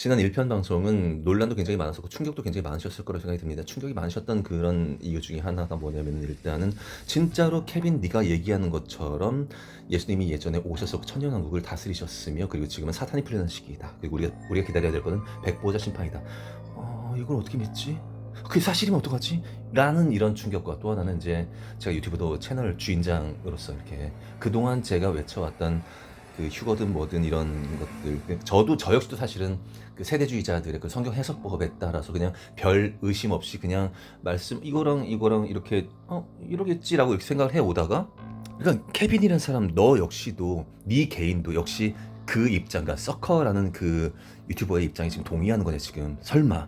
지난 1편 방송은 논란도 굉장히 많았었고 충격도 굉장히 많으셨을 거라고 생각이 듭니다. 충격이 많으셨던 그런 이유 중에 하나가 뭐냐면 일단은 진짜로 케빈 네가 얘기하는 것처럼 예수님이 예전에 오셔서 천년왕국을 다스리셨으며 그리고 지금은 사탄이 풀리는 시기이다. 그리고 우리가 기다려야 될 것은 백보자 심판이다. 이걸 어떻게 믿지? 그게 사실이면 어떡하지? 라는 이런 충격과 또 하나는 이제 제가 유튜브도 채널 주인장으로서 이렇게 그동안 제가 외쳐왔던 그 휴거든 뭐든 이런 것들 저 역시도 사실은 그 세대주의자들의 그 성경 해석법에 따라서 그냥 별 의심 없이 그냥 말씀 이거랑 이렇게 이러겠지라고 이렇게 생각을 해 오다가 그러니까 케빈이라는 사람 너 역시도 네 개인도 역시 그 입장 그러니까 서커라는 그 유튜버의 입장이 지금 동의하는 거냐 지금 설마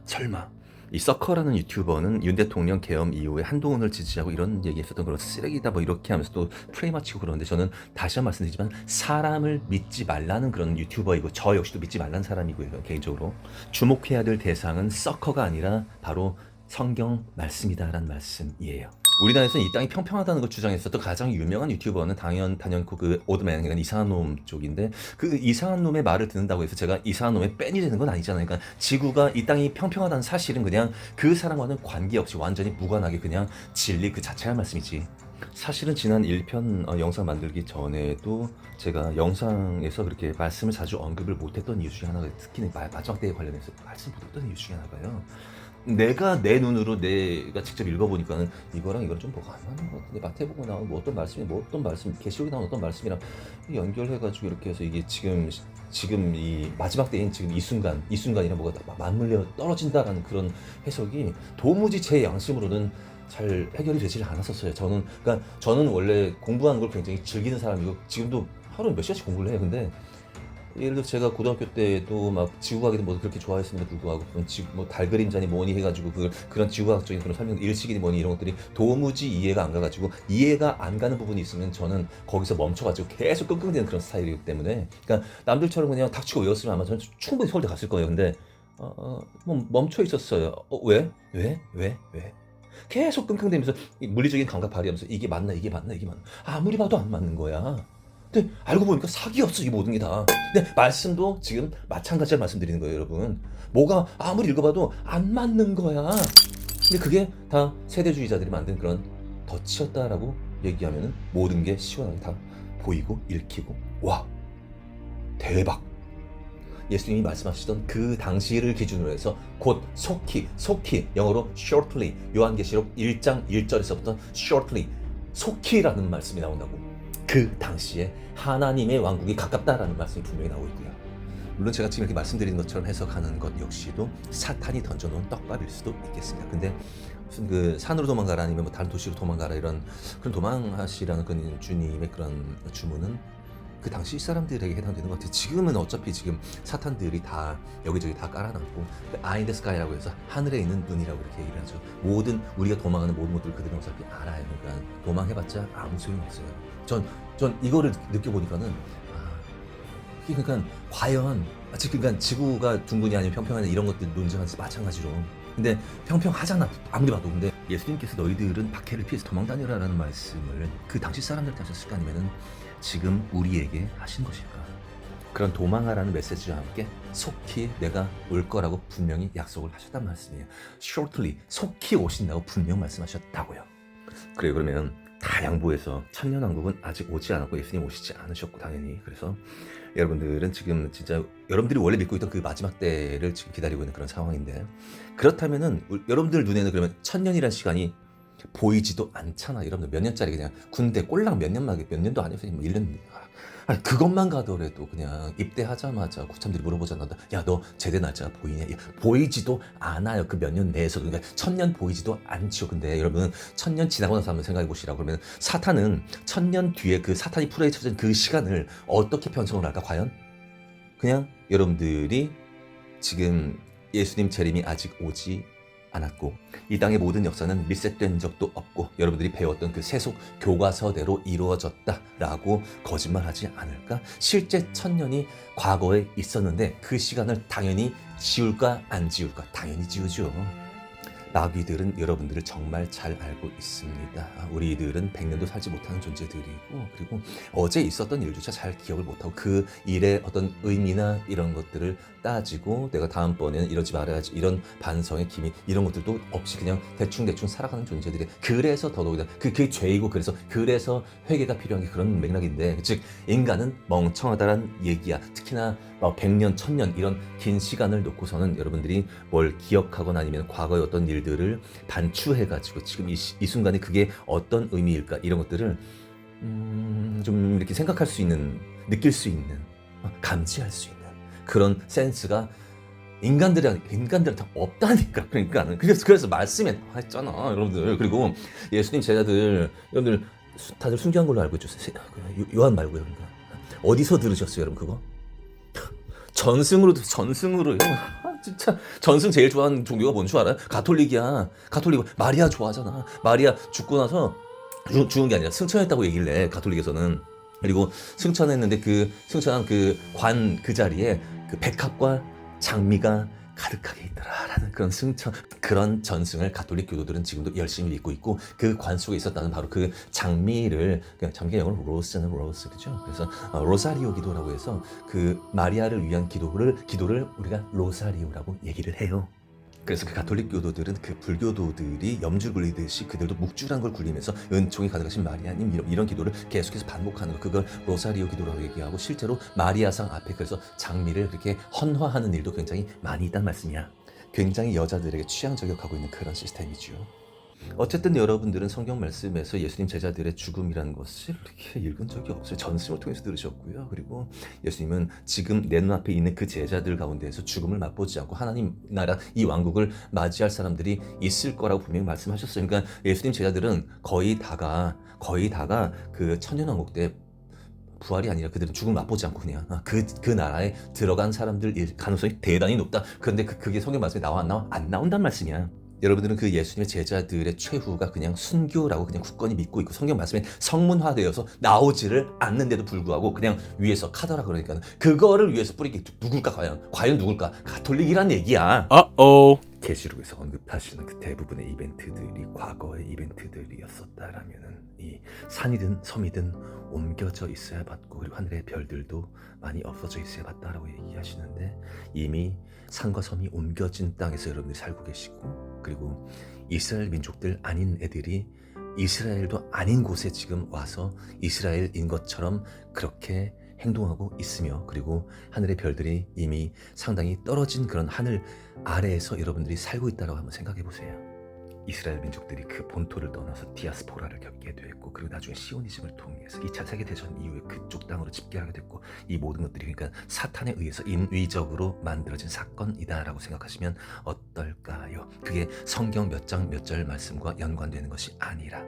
이 서커라는 유튜버는 윤 대통령 계엄 이후에 한동훈을 지지하고 이런 얘기했었던 그런 쓰레기다 뭐 이렇게 하면서 또 프레임 맞히고 그러는데 저는 다시 한번 말씀드리지만 사람을 믿지 말라는 그런 유튜버이고 저 역시도 믿지 말라는 사람이고요. 개인적으로 주목해야 될 대상은 서커가 아니라 바로 성경 말씀이다라는 말씀이에요. 우리나라에서는 이 땅이 평평하다는 걸 주장했었던 가장 유명한 유튜버는 단연코 그 오드맨, 그러니까 이상한 놈 쪽인데 그 이상한 놈의 말을 듣는다고 해서 제가 이상한 놈의 팬이 되는 건 아니잖아요. 그러니까 지구가 이 땅이 평평하다는 사실은 그냥 그 사람과는 관계없이 완전히 무관하게 그냥 진리 그 자체의 말씀이지. 사실은 지난 1편 영상 만들기 전에도 제가 영상에서 그렇게 말씀을 자주 언급을 못했던 이유 중에 하나가 특히 마지막 때에 관련해서 말씀 못했던 이유 중에 하나가요. 내가 내 눈으로 내가 직접 읽어보니까는 이거랑 좀 뭐가 안 맞는 것 같은데 마태복음에 나오는 뭐 어떤 말씀 계시록에 나오는 어떤 말씀이랑 연결해가지고 이렇게 해서 이게 지금 이 마지막 때인 지금 이 순간이랑 뭐가 맞물려 떨어진다라는 그런 해석이 도무지 제 양심으로는 잘 해결이 되질 않았었어요. 저는 원래 공부하는 걸 굉장히 즐기는 사람이고 지금도 하루에 몇 시간씩 공부를 해요. 근데 예를 들어 제가 고등학교 때도 막 지구과학이든 뭐 그렇게 좋아했음에도 불구하고 뭐 달 그림자니 뭐니 해가지고 그런 지구과학적인 그런 설명 일식이니 뭐니 이런 것들이 도무지 이해가 안 가가지고 이해가 안 가는 부분이 있으면 저는 거기서 멈춰가지고 계속 끙끙대는 그런 스타일이기 때문에 그러니까 남들처럼 그냥 닥치고 외웠으면 아마 저는 충분히 서울대 갔을 거예요. 근데 뭐 멈춰 있었어요. 왜? 계속 끙끙대면서 물리적인 감각 발휘하면서 이게 맞나 아무리 봐도 안 맞는 거야. 근데 알고 보니까 사기였어 이 모든 게 다. 근데 말씀도 지금 마찬가지로 말씀드리는 거예요, 여러분. 뭐가 아무리 읽어봐도 안 맞는 거야. 근데 그게 다 세대주의자들이 만든 그런 덫이었다라고 얘기하면은 모든 게 시원하게 다 보이고 읽히고 와 대박. 예수님이 말씀하시던 그 당시를 기준으로 해서 곧 속히 영어로 shortly 요한계시록 1장 1절에서부터 shortly 속히라는 말씀이 나온다고. 그 당시에 하나님의 왕국이 가깝다라는 말씀이 분명히 나오고 있고요. 물론 제가 지금 이렇게 말씀드리는 것처럼 해석하는 것 역시도 사탄이 던져놓은 떡밥일 수도 있겠습니다. 근데 무슨 그 산으로 도망가라 아니면 뭐 다른 도시로 도망가라 이런 그런 도망하시라는 그 주님의 그런 주문은 그 당시 사람들에게 해당되는 것 같아요. 지금은 어차피 지금 사탄들이 다 여기저기 다 깔아놨고 아인 더 스카이라고 해서 하늘에 있는 눈이라고 이렇게 얘기를 하죠. 모든 우리가 도망하는 모든 것들 그들은 어차피 알아요. 그러니까 도망해봤자 아무 소용없어요. 전 이거를 느껴보니까는 그러니까 과연 그러니까 지구가 둥근이 아니면 평평하냐 이런 것들 논쟁하는 마찬가지로 근데 평평하잖아 아무리 봐도. 근데 예수님께서 너희들은 박해를 피해서 도망 다니라라는 말씀을 그 당시 사람들한테 하셨을까 아니면은 지금 우리에게 하신 것일까? 그런 도망하라는 메시지와 함께 속히 내가 올 거라고 분명히 약속을 하셨단 말씀이에요. shortly 속히 오신다고 분명 말씀하셨다고요. 그래요. 그러면 다 양보해서 천년왕국은 아직 오지 않았고 예수님 오시지 않으셨고 당연히 그래서 여러분들은 지금 진짜 여러분들이 원래 믿고 있던 그 마지막 때를 지금 기다리고 있는 그런 상황인데 그렇다면은 여러분들 눈에는 그러면 천년이라는 시간이 보이지도 않잖아. 여러분들 몇 년짜리 그냥 군대 꼴랑 몇 년도 아니어서 뭐 1년 그것만 가더라도 그냥 입대하자마자 구참들이 물어보잖아. 야 너 제대 날짜가 보이냐? 야, 보이지도 않아요. 그 몇 년 내에서. 그러니까 1000년 보이지도 않죠. 근데 여러분 1000년 지나고 나서 한번 생각해 보시라고. 그러면 사탄은 1000년 뒤에 그 사탄이 풀어헤쳐진 그 시간을 어떻게 편성을 할까 과연? 그냥 여러분들이 지금 예수님 재림이 아직 오지 않았고 이 땅의 모든 역사는 리셋된 적도 없고 여러분들이 배웠던 그 세속 교과서대로 이루어졌다라고 거짓말하지 않을까? 실제 1000년이 과거에 있었는데 그 시간을 당연히 지울까 안 지울까? 당연히 지우죠. 마귀들은 여러분들을 정말 잘 알고 있습니다. 우리들은 100년도 살지 못하는 존재들이고, 그리고 어제 있었던 일조차 잘 기억을 못하고 그 일의 어떤 의미나 이런 것들을 따지고 내가 다음번에는 이러지 말아야지, 이런 반성의 기미 이런 것들도 없이 그냥 대충 살아가는 존재들이, 그래서 더더욱이나 그게 죄이고, 그래서 회개가 필요한 게 그런 맥락인데, 즉 인간은 멍청하다란 얘기야. 특히나 100년, 1000년 이런 긴 시간을 놓고서는 여러분들이 뭘 기억하거나 아니면 과거의 어떤 일들을 반추해가지고 지금 이 순간에 그게 어떤 의미일까, 이런 것들을 좀 이렇게 생각할 수 있는, 느낄 수 있는, 감지할 수 있는 그런 센스가 인간들한테 없다니까. 그러니까 그래서 말씀에 했잖아, 여러분들. 그리고 예수님 제자들, 여러분들 다들 순교한 걸로 알고 있죠. 요한 말고요. 그러니까 어디서 들으셨어요, 여러분? 그거 전승으로요. 진짜 전승 제일 좋아하는 종교가 뭔 줄 알아요? 가톨릭이야. 가톨릭 마리아 좋아하잖아. 마리아 죽고 나서 죽은 게 아니라 승천했다고 얘기를 해, 가톨릭에서는. 그리고 승천했는데 그 승천한 그 관 그 자리에 그 백합과 장미가 가득하게 있더라라는 그런 전승을 가톨릭 교도들은 지금도 열심히 믿고 있고, 그 관 속에 있었다는 바로 그 장미를, 장미가 영어로 로스는 로스, 그죠? 그래서 로사리오 기도라고 해서 그 마리아를 위한 기도를 우리가 로사리오라고 얘기를 해요. 그래서 그 가톨릭 교도들은 그 불교도들이 염주 굴리듯이 그들도 묵주란 걸 굴리면서 은총이 가득하신 마리아님 이런 기도를 계속해서 반복하는 거, 그걸 로사리오 기도라고 얘기하고, 실제로 마리아상 앞에 그래서 장미를 그렇게 헌화하는 일도 굉장히 많이 있단 말씀이야. 굉장히 여자들에게 취향 저격하고 있는 그런 시스템이죠. 어쨌든 여러분들은 성경 말씀에서 예수님 제자들의 죽음이라는 것을 그렇게 읽은 적이 없어요. 전승을 통해서 들으셨고요. 그리고 예수님은 지금 내 눈앞에 있는 그 제자들 가운데에서 죽음을 맛보지 않고 하나님 나라 이 왕국을 맞이할 사람들이 있을 거라고 분명히 말씀하셨어요. 그러니까 예수님 제자들은 거의 다가 그 천년왕국 때 부활이 아니라 그들은 죽음을 맛보지 않고 그냥 그 나라에 들어간 사람들 가능성이 대단히 높다. 그런데 그게 성경 말씀에 나와 안 나온단 말씀이야. 여러분들은 그 예수님의 제자들의 최후가 그냥 순교라고 그냥 굳건히 믿고 있고, 성경 말씀에 성문화되어서 나오지를 않는데도 불구하고 그냥 위에서 카더라 그러니까 그거를 위해서 뿌리게 누굴까? 과연 누굴까? 가톨릭이란 얘기야. 계시록에서 언급하시는 그 대부분의 이벤트들이 과거의 이벤트들이었었다라면은 이 산이든 섬이든 옮겨져 있어야 봤고, 그리고 하늘의 별들도 많이 없어져 있어야 봤다라고 얘기하시는데, 이미 산과 섬이 옮겨진 땅에서 여러분들이 살고 계시고, 그리고 이스라엘 민족들 아닌 애들이 이스라엘도 아닌 곳에 지금 와서 이스라엘인 것처럼 그렇게 행동하고 있으며, 그리고 하늘의 별들이 이미 상당히 떨어진 그런 하늘 아래에서 여러분들이 살고 있다고 한번 생각해 보세요. 이스라엘 민족들이 그 본토를 떠나서 디아스포라를 겪게 됐고, 그리고 나중에 시오니즘을 통해서 2차 세계대전 이후에 그쪽 땅으로 집계하게 됐고, 이 모든 것들이 그러니까 사탄에 의해서 인위적으로 만들어진 사건이다라고 생각하시면 어떨까요? 그게 성경 몇 장 몇 절 말씀과 연관되는 것이 아니라,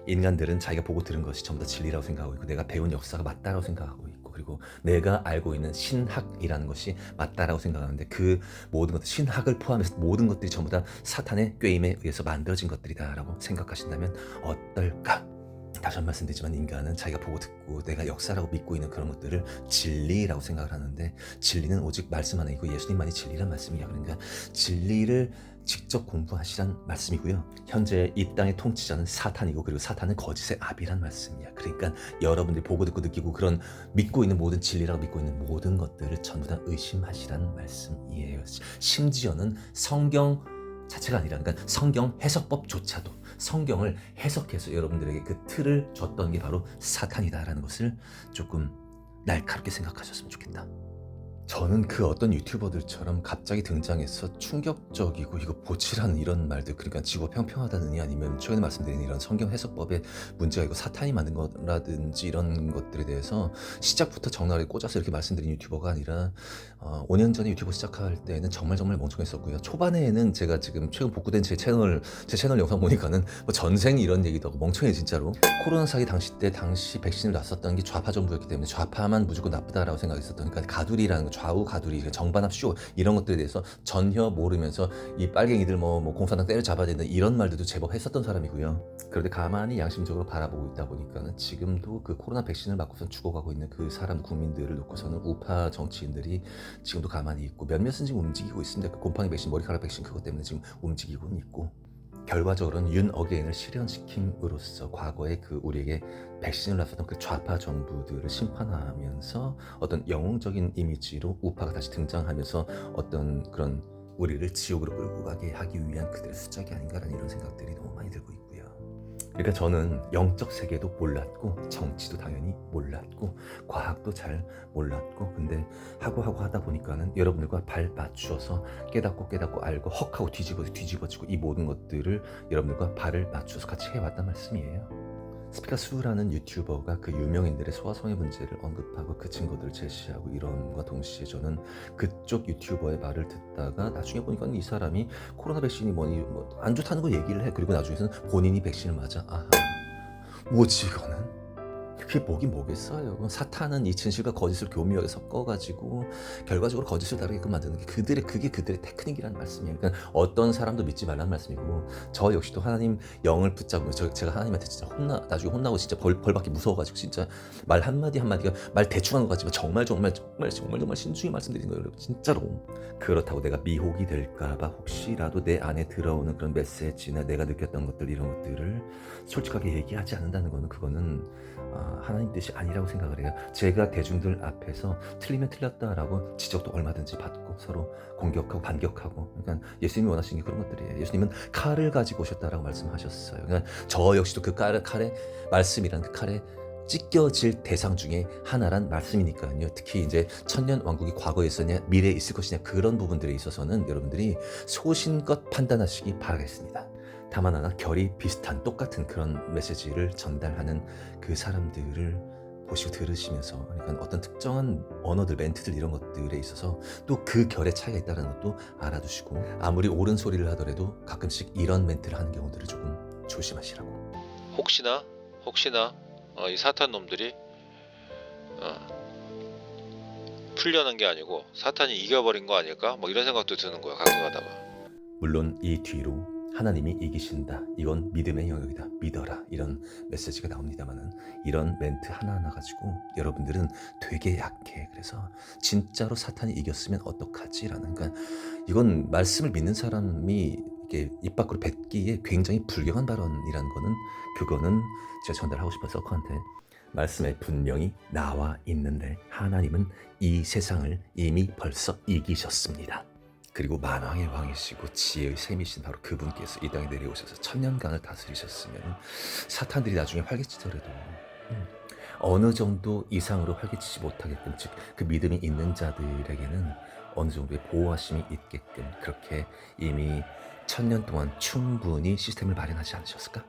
인간들은 자기가 보고 들은 것이 전부 다 진리라고 생각하고 있고, 내가 배운 역사가 맞다라고 생각하고 있고, 그리고 내가 알고 있는 신학이라는 것이 맞다라고 생각하는데, 그 모든 것들, 신학을 포함해서 모든 것들이 전부 다 사탄의 꾀임에 의해서 만들어진 것들이다라고 생각하신다면 어떨까? 다시 한 번 말씀드리지만, 인간은 자기가 보고 듣고 내가 역사라고 믿고 있는 그런 것들을 진리라고 생각을 하는데, 진리는 오직 말씀 하나이고 예수님만이 진리란 말씀이야. 그러니까 진리를 직접 공부하시란 말씀이고요. 현재 이 땅의 통치자는 사탄이고, 그리고 사탄은 거짓의 아비란 말씀이야. 그러니까 여러분들이 보고 듣고 느끼고 그런 믿고 있는 모든 진리라고 믿고 있는 모든 것들을 전부 다 의심하시란 말씀이에요. 심지어는 성경 자체가 아니라, 그러니까 성경 해석법조차도 성경을 해석해서 여러분들에게 그 틀을 줬던 게 바로 사탄이다라는 것을 조금 날카롭게 생각하셨으면 좋겠다. 저는 그 어떤 유튜버들처럼 갑자기 등장해서 충격적이고 이거 보치라는 이런 말들, 그러니까 지구가 평평하다느니 아니면 최근에 말씀드린 이런 성경 해석법에 문제가 있고 사탄이 만든 거라든지 이런 것들에 대해서 시작부터 적나라하게 꽂아서 이렇게 말씀드린 유튜버가 아니라 5년 전에 유튜버 시작할 때는 정말 멍청했었고요. 초반에는 제가 지금 최근 복구된 제 채널 영상 보니까는 뭐 전생 이런 얘기도 하고 멍청해 진짜로. 코로나 사기 당시 백신을 놨었던 게 좌파 정부였기 때문에 좌파만 무조건 나쁘다라고 생각했었던, 그러니까 가두리라는 거, 좌우 가두리, 정반합 쇼 이런 것들에 대해서 전혀 모르면서 이 빨갱이들 뭐 공산당 때려잡아야 된다 이런 말들도 제법 했었던 사람이고요. 그런데 가만히 양심적으로 바라보고 있다 보니까는 지금도 그 코로나 백신을 맞고선 죽어가고 있는 그 사람 국민들을 놓고서는 우파 정치인들이 지금도 가만히 있고 몇몇은 지금 움직이고 있습니다. 그 곰팡이 백신, 머리카락 백신 그것 때문에 지금 움직이고는 있고, 결과적으로는 윤 어게인을 실현시킴으로써 과거에 그 우리에게 백신을 놨었던 그 좌파 정부들을 심판하면서 어떤 영웅적인 이미지로 우파가 다시 등장하면서 어떤 그런 우리를 지옥으로 끌고 가게 하기 위한 그들의 수작이 아닌가라는 이런 생각들이 너무 많이 들고 있고요. 그러니까 저는 영적 세계도 몰랐고 정치도 당연히 몰랐고 과학도 잘 몰랐고, 근데 하고 하다 보니까는 여러분들과 발 맞추어서 깨닫고 알고 헉하고 뒤집어지고 이 모든 것들을 여러분들과 발을 맞추어서 같이 해왔단 말씀이에요. 스피카수라는 유튜버가 그 유명인들의 소아성애 문제를 언급하고 그 증거들을 제시하고 이런과 동시에 저는 그쪽 유튜버의 말을 듣다가 나중에 보니까 이 사람이 코로나 백신이 뭐니 안 좋다는 거 얘기를 해. 그리고 나중에는 본인이 백신을 맞아. 아하, 뭐지 이거는? 그게 뭐긴 뭐겠어요. 사탄은 이 진실과 거짓을 교묘하게 섞어가지고 결과적으로 거짓을 다르게끔 만드는 게 그게 그들의 테크닉이라는 말씀이에요. 그러니까 어떤 사람도 믿지 말라는 말씀이고, 저 역시도 하나님 영을 붙잡고 제가 하나님한테 진짜 나중에 혼나고 진짜 벌받기 무서워가지고 진짜 말 한마디가 말 대충 한 것 같지만 정말 신중히 말씀드리는 거예요, 여러분. 진짜로. 그렇다고 내가 미혹이 될까봐 혹시라도 내 안에 들어오는 그런 메시지나 내가 느꼈던 것들 이런 것들을 솔직하게 얘기하지 않는다는 거는 그거는 하나님 뜻이 아니라고 생각을 해요. 제가 대중들 앞에서 틀리면 틀렸다라고 지적도 얼마든지 받고 서로 공격하고 반격하고, 그러니까 예수님이 원하시는 게 그런 것들이에요. 예수님은 칼을 가지고 오셨다라고 말씀하셨어요. 그러니까 저 역시도 그 칼의 말씀이란 그 칼에 찢겨질 대상 중에 하나란 말씀이니까요. 특히 이제 천년 왕국이 과거에 있었냐 미래에 있을 것이냐 그런 부분들에 있어서는 여러분들이 소신껏 판단하시기 바라겠습니다. 다만 하나 결이 비슷한 똑같은 그런 메시지를 전달하는 그 사람들을 보시고 들으시면서, 그러니까 어떤 특정한 언어들, 멘트들 이런 것들에 있어서 또 그 결의 차이가 있다는 것도 알아두시고, 아무리 옳은 소리를 하더라도 가끔씩 이런 멘트를 하는 경우들을 조금 조심하시라고. 혹시나 이 사탄 놈들이 풀려는 게 아니고 사탄이 이겨버린 거 아닐까? 뭐 이런 생각도 드는 거야, 가끔 가다가. 물론 이 뒤로 하나님이 이기신다, 이건 믿음의 영역이다, 믿어라, 이런 메시지가 나옵니다만은 이런 멘트 하나하나 가지고 여러분들은 되게 약해. 그래서 진짜로 사탄이 이겼으면 어떡하지라는, 그러니까 이건 말씀을 믿는 사람이 이게 입 밖으로 뱉기에 굉장히 불경한 발언이라는 거는, 그거는 제가 전달하고 싶은 서커한테 말씀에 분명히 나와 있는데 하나님은 이 세상을 이미 벌써 이기셨습니다. 그리고 만왕의 왕이시고 지혜의 샘이신 바로 그분께서 이 땅에 내려오셔서 천년간을 다스리셨으면 사탄들이 나중에 활개치더라도 어느 정도 이상으로 활개치지 못하게끔, 즉 그 믿음이 있는 자들에게는 어느 정도의 보호하심이 있게끔 그렇게 이미 천년 동안 충분히 시스템을 마련하지 않으셨을까?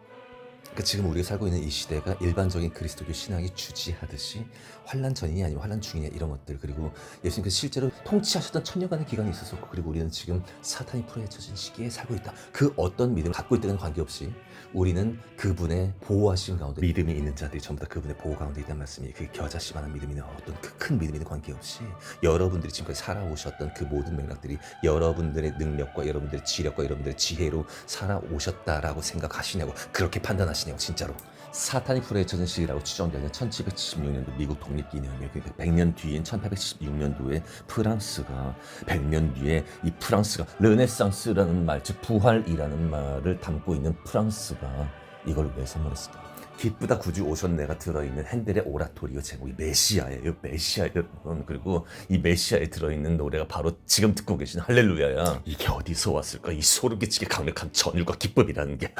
그러니까 지금 우리가 살고 있는 이 시대가 일반적인 그리스도교 신앙이 주지하듯이 환란 전이냐 아니면 환란 중이냐 이런 것들, 그리고 예수님께서 실제로 통치하셨던 천년간의 기간이 있었었고, 그리고 우리는 지금 사탄이 풀어헤쳐진 시기에 살고 있다. 그 어떤 믿음을 갖고 있다는 관계없이 우리는 그분의 보호하심 가운데, 믿음이 있는 자들이 전부 다 그분의 보호 가운데 있다는 말씀이, 그 겨자씨만한 믿음이나 어떤 그 큰 믿음에는 관계없이 여러분들이 지금까지 살아오셨던 그 모든 맥락들이 여러분들의 능력과 여러분들의 지력과 여러분들의 지혜로 살아오셨다라고 생각하시냐고, 그렇게 판단하시냐고. 진짜로 사탄이 풀어헤쳐진 시기라고 추정되는 1776년도 미국 독립기념일, 그러니까 100년 뒤인 1876년도에 프랑스가, 100년 뒤에 이 프랑스가 르네상스라는 말, 즉 부활이라는 말을 담고 있는 프랑스가 이걸 왜 선물했을까? 기쁘다 구주 오셨네가 들어있는 핸델의 오라토리오 제목이 메시아예요. 여러분. 그리고 이 메시아에 들어있는 노래가 바로 지금 듣고 계신 할렐루야야. 이게 어디서 왔을까? 이 소름 끼치게 강력한 전율과 기쁨이라는 게.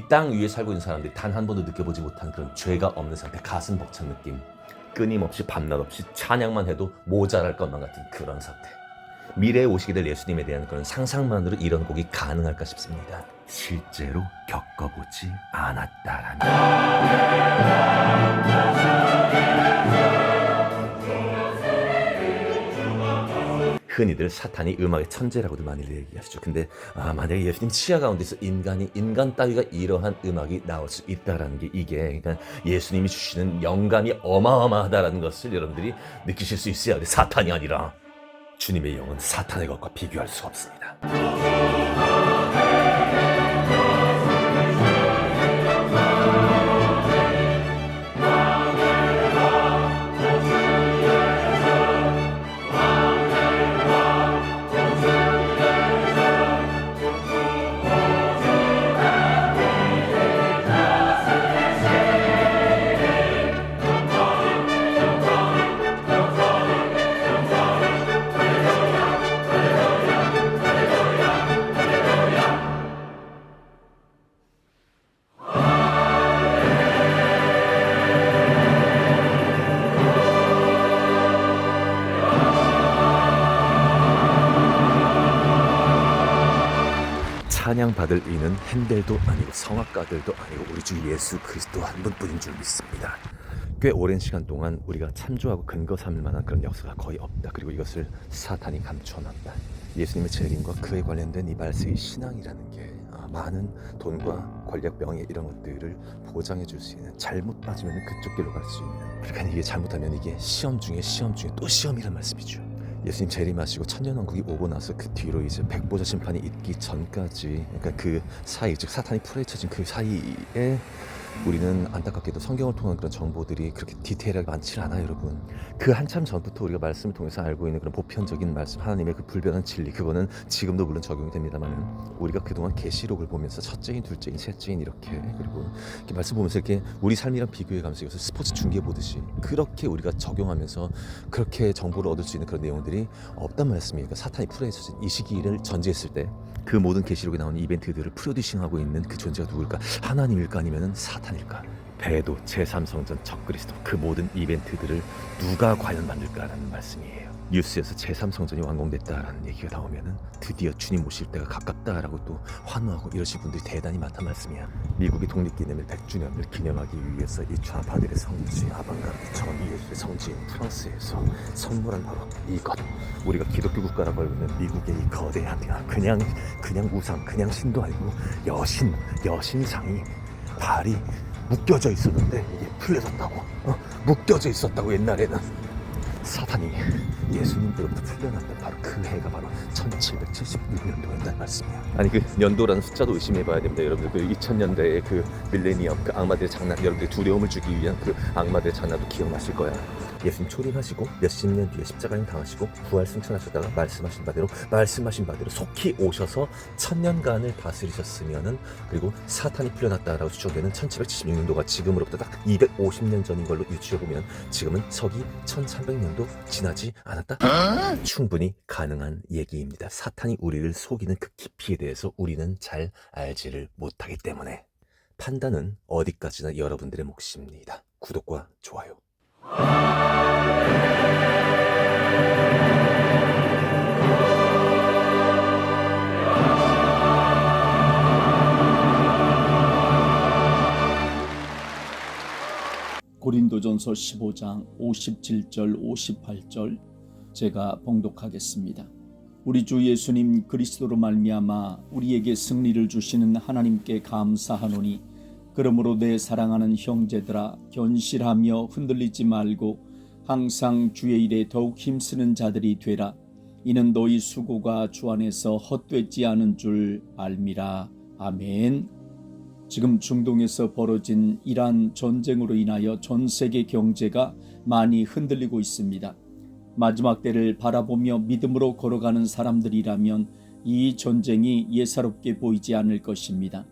이 땅 위에 살고 있는 사람들이 단 한 번도 느껴보지 못한 그런 죄가 없는 상태, 가슴 벅찬 느낌, 끊임없이 밤낮 없이 찬양만 해도 모자랄 것만 같은 그런 상태. 미래에 오시게 될 예수님에 대한 그런 상상만으로 이런 곡이 가능할까 싶습니다. 실제로 겪어보지 않았다라는. 흔히들 사탄이 음악의 천재라고도 많이 얘기하시죠. 근데 만약에 예수님 치아 가운데서 인간 따위가 이러한 음악이 나올 수 있다라는 게, 이게 그러니까 예수님이 주시는 영감이 어마어마하다라는 것을 여러분들이 느끼실 수 있어야 돼. 사탄이 아니라 주님의 영은 사탄의 것과 비교할 수 없습니다. 찬양받을 이는 핸델도 아니고 성악가들도 아니고 우리 주 예수 그리스도 한 분뿐인 줄 믿습니다. 꽤 오랜 시간 동안 우리가 참조하고 근거 삼을 만한 그런 역사가 거의 없다. 그리고 이것을 사탄이 감춰놨다. 예수님의 재림과 그에 관련된 이 말세의 신앙이라는 게 많은 돈과 권력, 명예 이런 것들을 보장해 줄 수 있는, 잘못 빠지면 그쪽 길로 갈 수 있는, 그러니까 이게 잘못하면 이게 시험 중에 또 시험이란 말씀이죠. 예수님 재림하시고 천년왕국이 오고 나서 그 뒤로 이제 백보자 심판이 있기 전까지, 그러니까 그 사이, 즉 사탄이 풀어헤쳐진 그 사이에 우리는 안타깝게도 성경을 통한 그런 정보들이 그렇게 디테일하게 많지 않아요, 여러분. 그 한참 전부터 우리가 말씀을 통해서 알고 있는 그런 보편적인 말씀, 하나님의 그 불변한 진리, 그거는 지금도 물론 적용이 됩니다만, 우리가 그동안 계시록을 보면서 첫째인, 둘째인, 셋째인 이렇게, 그리고 이렇게 말씀 보면서 이렇게 우리 삶이랑 비교해 가면서 이것을 스포츠 중계 보듯이 그렇게 우리가 적용하면서 그렇게 정보를 얻을 수 있는 그런 내용들이 없단 말씀이에요. 그러니까 사탄이 풀어헤쳐진 이 시기를 전제했을 때 그 모든 계시록에 나오는 이벤트들을 프로듀싱하고 있는 그 존재가 누굴까? 하나님일까? 아니면 사탄일까? 배도, 제3성전, 적그리스도, 그 모든 이벤트들을 누가 과연 만들까라는 말씀이에요. 뉴스에서 제3성전이 완공됐다라는 얘기가 나오면은 드디어 주님 오실 때가 가깝다라고 또 환호하고 이러신 분들이 대단히 많단 말씀이야. 미국이 독립기념일 100주년을 기념하기 위해서 이 좌파들의 성지, 아방가르드 전 예술의 성지인 프랑스에서 선물한 바로 이것, 우리가 기독교 국가라고 알고 있는 미국의 이 거대한 그냥 우상, 그냥 신도 아니고 여신상이 발이 묶여져 있었는데 이게 풀려졌다고, 묶여져 있었다고. 옛날에는 사탄이 예수님으로부터 풀려났던 바로 그 해가 바로 1776년도였다는 말씀이에요. 아니, 그 년도라는 숫자도 의심해봐야 됩니다, 여러분들. 그 2000년대의 그 밀레니엄, 그 악마들의 장난, 여러분들 두려움을 주기 위한 그 악마들의 장난도 기억나실 거야. 예수님 초림하시고 몇십 년 뒤에 십자가에 당하시고 부활 승천하셨다가 말씀하신 바대로 속히 오셔서 1000년간을 다스리셨으면은, 그리고 사탄이 풀려났다라고 추정되는 1776년도가 지금으로부터 딱 250년 전인 걸로 유추해보면 지금은 서기 1300년도 지나지 않았다? 충분히 가능한 얘기입니다. 사탄이 우리를 속이는 그 깊이에 대해서 우리는 잘 알지를 못하기 때문에 판단은 어디까지나 여러분들의 몫입니다. 구독과 좋아요. 고린도전서 15장 57절 58절 제가 봉독하겠습니다. 우리 주 예수님 그리스도로 말미암아 우리에게 승리를 주시는 하나님께 감사하노니, 그러므로 내 사랑하는 형제들아, 견실하며 흔들리지 말고 항상 주의 일에 더욱 힘쓰는 자들이 되라. 이는 너희 수고가 주 안에서 헛되지 않은 줄 알미라. 아멘. 지금 중동에서 벌어진 이란 전쟁으로 인하여 전 세계 경제가 많이 흔들리고 있습니다. 마지막 때를 바라보며 믿음으로 걸어가는 사람들이라면 이 전쟁이 예사롭게 보이지 않을 것입니다.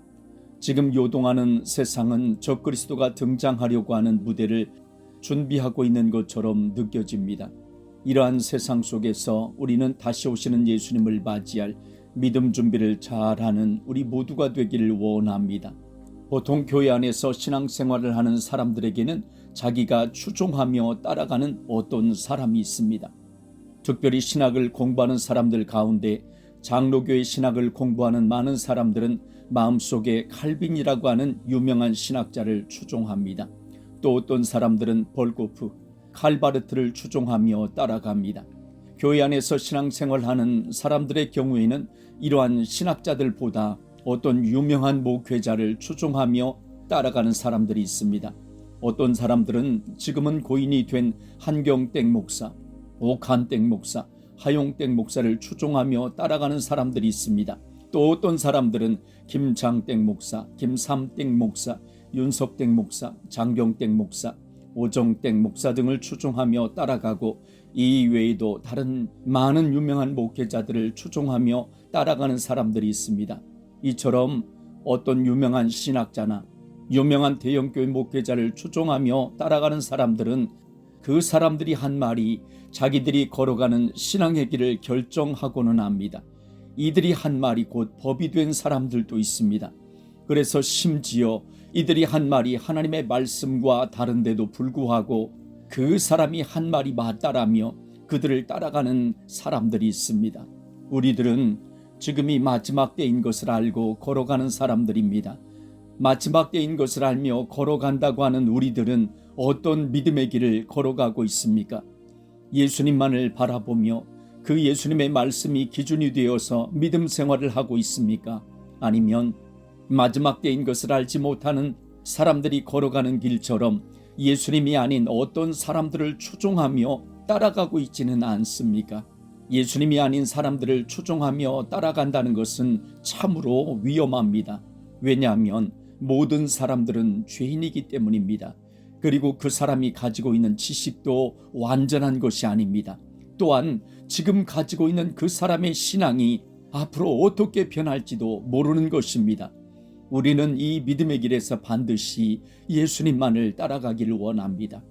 지금 요동하는 세상은 적그리스도가 등장하려고 하는 무대를 준비하고 있는 것처럼 느껴집니다. 이러한 세상 속에서 우리는 다시 오시는 예수님을 맞이할 믿음 준비를 잘하는 우리 모두가 되기를 원합니다. 보통 교회 안에서 신앙생활을 하는 사람들에게는 자기가 추종하며 따라가는 어떤 사람이 있습니다. 특별히 신학을 공부하는 사람들 가운데 장로교의 신학을 공부하는 많은 사람들은 마음속에 칼빈이라고 하는 유명한 신학자를 추종합니다. 또 어떤 사람들은 볼고프, 칼바르트를 추종하며 따라갑니다. 교회 안에서 신앙생활하는 사람들의 경우에는 이러한 신학자들보다 어떤 유명한 목회자를 추종하며 따라가는 사람들이 있습니다. 어떤 사람들은 지금은 고인이 된 한경땡 목사, 오칸땡 목사, 하용땡 목사를 추종하며 따라가는 사람들이 있습니다. 또 어떤 사람들은 김장땡 목사, 김삼땡 목사, 윤석땡 목사, 장경땡 목사, 오정땡 목사 등을 추종하며 따라가고 이 외에도 다른 많은 유명한 목회자들을 추종하며 따라가는 사람들이 있습니다. 이처럼 어떤 유명한 신학자나 유명한 대형교회 목회자를 추종하며 따라가는 사람들은 그 사람들이 한 말이 자기들이 걸어가는 신앙의 길을 결정하고는 합니다. 이들이 한 말이 곧 법이 된 사람들도 있습니다. 그래서 심지어 이들이 한 말이 하나님의 말씀과 다른데도 불구하고 그 사람이 한 말이 맞다라며 그들을 따라가는 사람들이 있습니다. 우리들은 지금이 마지막 때인 것을 알고 걸어가는 사람들입니다. 마지막 때인 것을 알며 걸어간다고 하는 우리들은 어떤 믿음의 길을 걸어가고 있습니까? 예수님만을 바라보며 그 예수님의 말씀이 기준이 되어서 믿음 생활을 하고 있습니까? 아니면 마지막 때인 것을 알지 못하는 사람들이 걸어가는 길처럼 예수님이 아닌 어떤 사람들을 추종하며 따라가고 있지는 않습니까? 예수님이 아닌 사람들을 추종하며 따라간다는 것은 참으로 위험합니다. 왜냐하면 모든 사람들은 죄인이기 때문입니다. 그리고 그 사람이 가지고 있는 지식도 완전한 것이 아닙니다. 또한 지금 가지고 있는 그 사람의 신앙이 앞으로 어떻게 변할지도 모르는 것입니다. 우리는 이 믿음의 길에서 반드시 예수님만을 따라가기를 원합니다.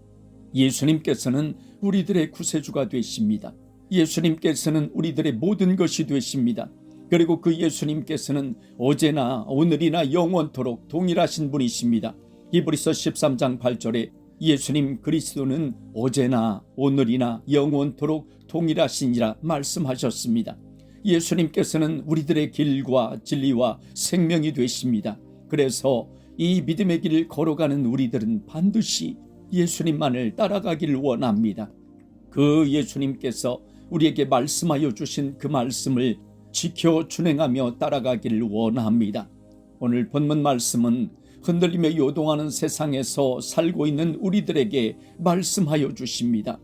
예수님께서는 우리들의 구세주가 되십니다. 예수님께서는 우리들의 모든 것이 되십니다. 그리고 그 예수님께서는 어제나 오늘이나 영원토록 동일하신 분이십니다. 히브리서 13장 8절에 예수님 그리스도는 어제나 오늘이나 영원토록 동일하시니라 말씀하셨습니다. 예수님께서는 우리들의 길과 진리와 생명이 되십니다. 그래서 이 믿음의 길을 걸어가는 우리들은 반드시 예수님만을 따라가기를 원합니다. 그 예수님께서 우리에게 말씀하여 주신 그 말씀을 지켜 준행하며 따라가기를 원합니다. 오늘 본문 말씀은 흔들리며 요동하는 세상에서 살고 있는 우리들에게 말씀하여 주십니다.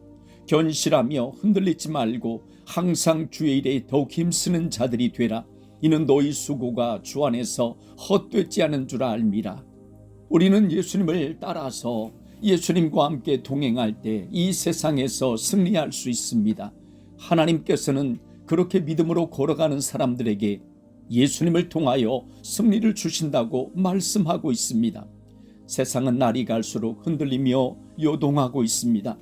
견실하며 흔들리지 말고 항상 주의 일에 더욱 힘쓰는 자들이 되라. 이는 너희 수고가 주 안에서 헛되지 않은 줄 알미라. 우리는 예수님을 따라서 예수님과 함께 동행할 때 이 세상에서 승리할 수 있습니다. 하나님께서는 그렇게 믿음으로 걸어가는 사람들에게 예수님을 통하여 승리를 주신다고 말씀하고 있습니다. 세상은 날이 갈수록 흔들리며 요동하고 있습니다.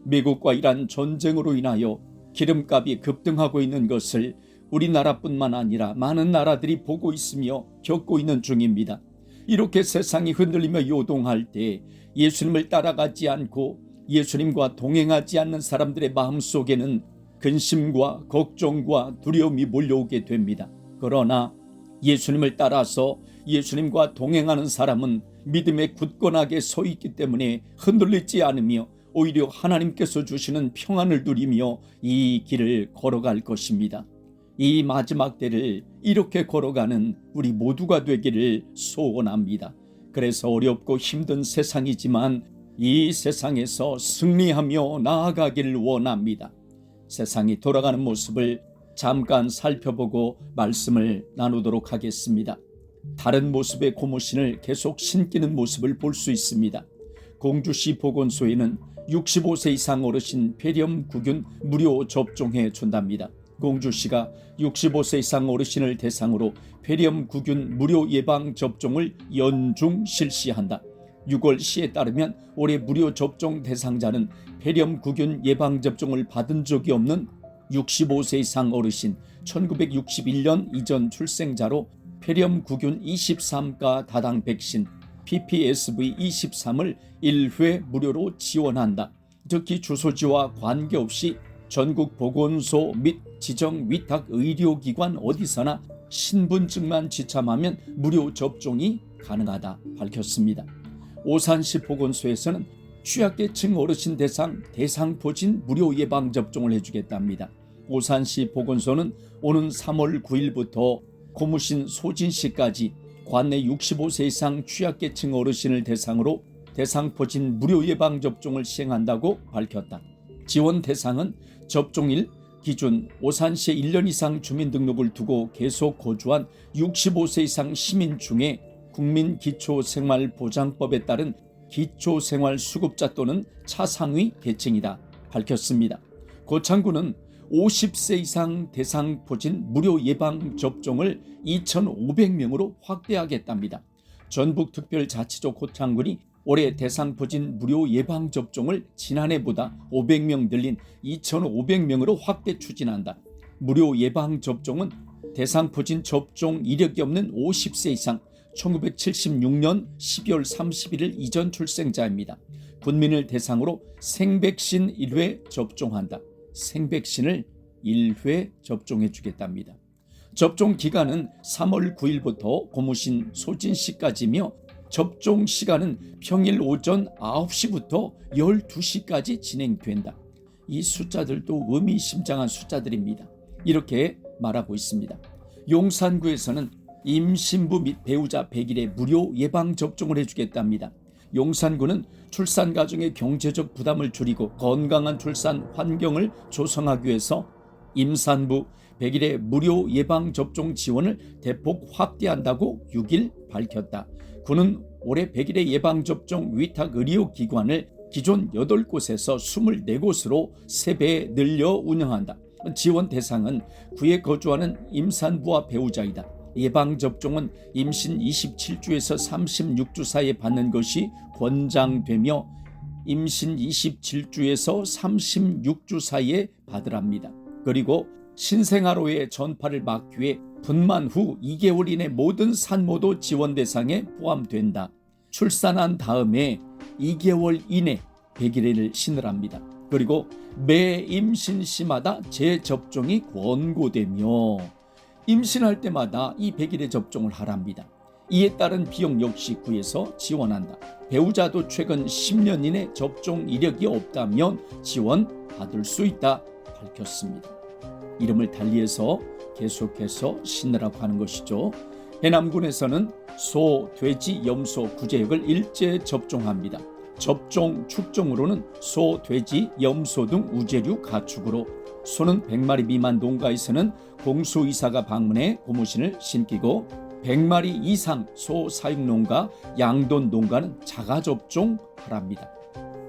미국과 이란 전쟁으로 인하여 기름값이 급등하고 있는 것을 우리나라뿐만 아니라 많은 나라들이 보고 있으며 겪고 있는 중입니다. 이렇게 세상이 흔들리며 요동할 때 예수님을 따라가지 않고 예수님과 동행하지 않는 사람들의 마음속에는 근심과 걱정과 두려움이 몰려오게 됩니다. 그러나 예수님을 따라서 예수님과 동행하는 사람은 믿음에 굳건하게 서 있기 때문에 흔들리지 않으며 오히려 하나님께서 주시는 평안을 누리며 이 길을 걸어갈 것입니다. 이 마지막 때를 이렇게 걸어가는 우리 모두가 되기를 소원합니다. 그래서 어렵고 힘든 세상이지만 이 세상에서 승리하며 나아가기를 원합니다. 세상이 돌아가는 모습을 잠깐 살펴보고 말씀을 나누도록 하겠습니다. 다른 모습의 고무신을 계속 신기는 모습을 볼 수 있습니다. 공주시 보건소에는 65세 이상 어르신 폐렴구균 무료 접종해 준답니다. 공주시가 65세 이상 어르신을 대상으로 폐렴구균 무료 예방 접종을 연중 실시한다. 6월 시에 따르면 올해 무료 접종 대상자는 폐렴구균 예방 접종을 받은 적이 없는 65세 이상 어르신 1961년 이전 출생자로 폐렴구균 23가 다당 백신 PPSV 23을 1회 무료로 지원한다. 특히 주소지와 관계없이 전국 보건소 및 지정 위탁 의료기관 어디서나 신분증만 지참하면 무료 접종이 가능하다 밝혔습니다. 오산시 보건소에서는 취약계층 어르신 대상 대상포진 무료 예방접종을 해주겠답니다. 오산시 보건소는 오는 3월 9일부터 고무신 소진시까지 관내 65세 이상 취약계층 어르신을 대상으로 대상포진 무료 예방접종을 시행한다고 밝혔다. 지원 대상은 접종일 기준 오산시에 1년 이상 주민등록을 두고 계속 거주한 65세 이상 시민 중에 국민기초생활보장법에 따른 기초생활수급자 또는 차상위 계층이다 밝혔습니다. 고창군은 50세 이상 대상포진 무료 예방접종을 2,500명으로 확대하겠답니다. 전북특별자치도 고창군이 올해 대상포진 무료 예방접종을 지난해보다 500명 늘린 2,500명으로 확대 추진한다. 무료 예방접종은 대상포진 접종 이력이 없는 50세 이상 1976년 12월 31일 이전 출생자입니다. 군민을 대상으로 생백신 1회 접종한다. 생백신을 1회 접종해 주겠답니다. 접종 기간은 3월 9일부터 고무신 소진시까지며 접종 시간은 평일 오전 9시부터 12시까지 진행된다. 이 숫자들도 의미심장한 숫자들입니다. 이렇게 말하고 있습니다. 용산구에서는 임신부 및 배우자 100일에 무료 예방접종을 해주겠답니다. 용산구는 출산 가정의 경제적 부담을 줄이고 건강한 출산 환경을 조성하기 위해서 임산부 100일의 무료 예방접종 지원을 대폭 확대한다고 6일 밝혔다. 구는 올해 100일의 예방접종 위탁 의료기관을 기존 8곳에서 24곳으로 3배 늘려 운영한다. 지원 대상은 구에 거주하는 임산부와 배우자이다. 예방접종은 임신 27주에서 36주 사이에 받는 것이 권장되며 임신 27주에서 36주 사이에 받으랍니다. 그리고 신생아로의 전파를 막기 위해 분만 후 2개월 이내 모든 산모도 지원 대상에 포함된다. 출산한 다음에 2개월 이내 100일을 신으랍니다. 그리고 매 임신 시마다 재접종이 권고되며 임신할 때마다 이 100일의 접종을 하랍니다. 이에 따른 비용 역시 구에서 지원한다. 배우자도 최근 10년 이내 접종 이력이 없다면 지원받을 수 있다 밝혔습니다. 이름을 달리해서 계속해서 신으라고 하는 것이죠. 해남군에서는 소, 돼지, 염소, 구제역을 일제 접종합니다. 접종 축종으로는 소, 돼지, 염소 등 우제류 가축으로 소는 100마리 미만 농가에서는 공수이사가 방문해 고무신을 신기고 100마리 이상 소 사육 농가, 양돈 농가는 자가 접종하랍니다.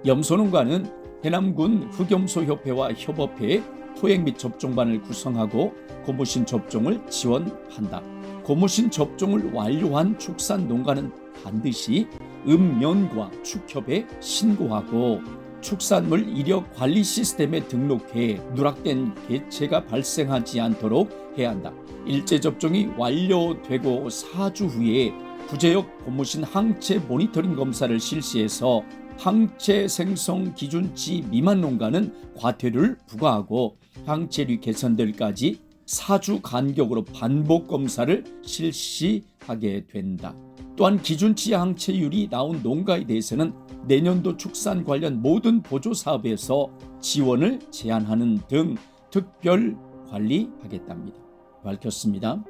염소 농가는 해남군 흑염소협회와 협업해 토액 및 접종반을 구성하고 고무신 접종을 지원한다. 고무신 접종을 완료한 축산 농가는 반드시 읍면과 축협에 신고하고 축산물 이력 관리 시스템에 등록해 누락된 개체가 발생하지 않도록 해야 한다. 일제 접종이 완료되고 4주 후에 구제역 고무신 항체 모니터링 검사를 실시해서 항체 생성 기준치 미만 농가는 과태료를 부과하고 항체율이 개선될까지 4주 간격으로 반복 검사를 실시하게 된다. 또한 기준치 항체율이 나온 농가에 대해서는 내년도 축산 관련 모든 보조 사업에서 지원을 제한하는 등 특별 관리하겠답니다. 밝혔습니다.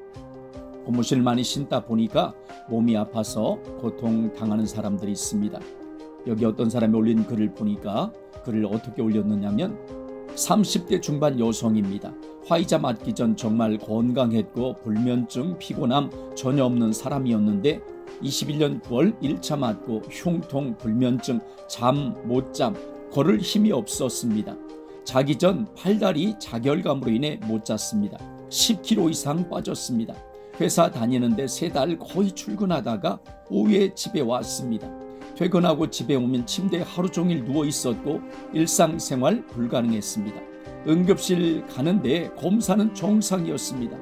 고무신을 많이 신다 보니까 몸이 아파서 고통당하는 사람들이 있습니다. 여기 어떤 사람이 올린 글을 보니까 글을 어떻게 올렸느냐면 30대 중반 여성입니다. 화이자 맞기 전 정말 건강했고 불면증, 피곤함 전혀 없는 사람이었는데 21년 9월 1차 맞고 흉통, 불면증, 잠 못 잠, 걸을 힘이 없었습니다. 자기 전 팔다리 자결감으로 인해 못 잤습니다. 10kg 이상 빠졌습니다. 회사 다니는데 3달 거의 출근하다가 오후에 집에 왔습니다. 퇴근하고 집에 오면 침대에 하루 종일 누워 있었고 일상생활 불가능했습니다. 응급실 가는데 검사는 정상이었습니다.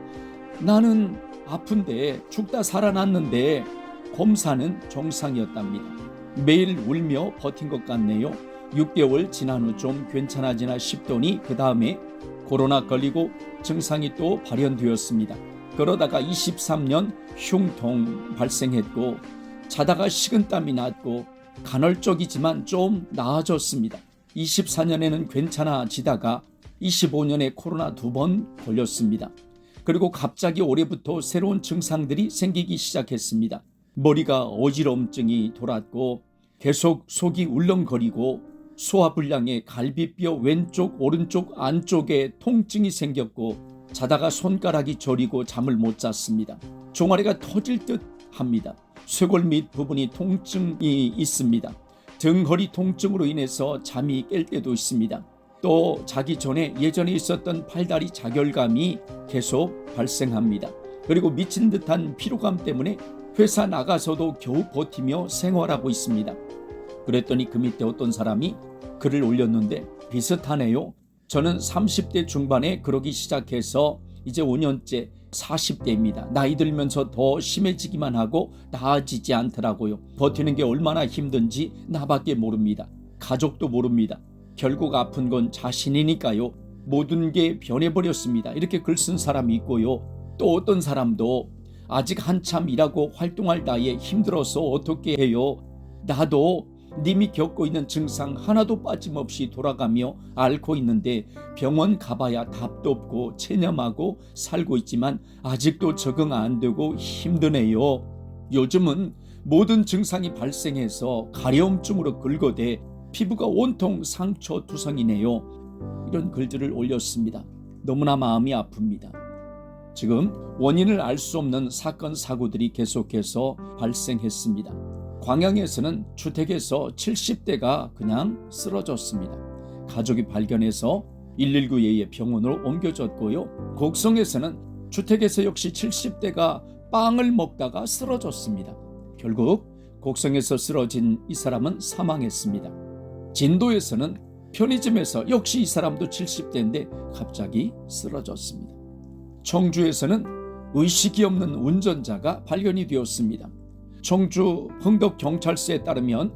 나는 아픈데 죽다 살아났는데 검사는 정상이었답니다. 매일 울며 버틴 것 같네요. 6개월 지난 후 좀 괜찮아지나 싶더니 그 다음에 코로나 걸리고 증상이 또 발현되었습니다. 그러다가 23년 흉통 발생했고 자다가 식은땀이 났고 간헐적이지만 좀 나아졌습니다. 24년에는 괜찮아지다가 25년에 코로나 2번 걸렸습니다. 그리고 갑자기 올해부터 새로운 증상들이 생기기 시작했습니다. 머리가 어지럼증이 돌았고 계속 속이 울렁거리고 소화불량에 갈비뼈 왼쪽 오른쪽 안쪽에 통증이 생겼고 자다가 손가락이 저리고 잠을 못 잤습니다. 종아리가 터질 듯 합니다. 쇄골 밑 부분이 통증이 있습니다. 등 허리 통증으로 인해서 잠이 깰 때도 있습니다. 또 자기 전에 예전에 있었던 팔다리 자결감이 계속 발생합니다. 그리고 미친 듯한 피로감 때문에 회사 나가서도 겨우 버티며 생활하고 있습니다. 그랬더니 그 밑에 어떤 사람이 글을 올렸는데 비슷하네요. 저는 30대 중반에 그러기 시작해서 이제 5년째 40대입니다. 나이 들면서 더 심해지기만 하고 나아지지 않더라고요. 버티는 게 얼마나 힘든지 나밖에 모릅니다. 가족도 모릅니다. 결국 아픈 건 자신이니까요. 모든 게 변해버렸습니다. 이렇게 글 쓴 사람이 있고요. 또 어떤 사람도 아직 한참 일하고 활동할 나이에 힘들어서 어떻게 해요? 나도 님이 겪고 있는 증상 하나도 빠짐없이 돌아가며 앓고 있는데 병원 가봐야 답도 없고 체념하고 살고 있지만 아직도 적응 안 되고 힘드네요. 요즘은 모든 증상이 발생해서 가려움증으로 긁어대 피부가 온통 상처 투성이네요. 이런 글들을 올렸습니다. 너무나 마음이 아픕니다. 지금 원인을 알 수 없는 사건 사고들이 계속해서 발생했습니다. 광양에서는 주택에서 70대가 그냥 쓰러졌습니다. 가족이 발견해서 119에 의해 병원으로 옮겨졌고요. 곡성에서는 주택에서 역시 70대가 빵을 먹다가 쓰러졌습니다. 결국 곡성에서 쓰러진 이 사람은 사망했습니다. 진도에서는 편의점에서 역시 이 사람도 70대인데 갑자기 쓰러졌습니다. 청주에서는 의식이 없는 운전자가 발견이 되었습니다. 청주 흥덕경찰서에 따르면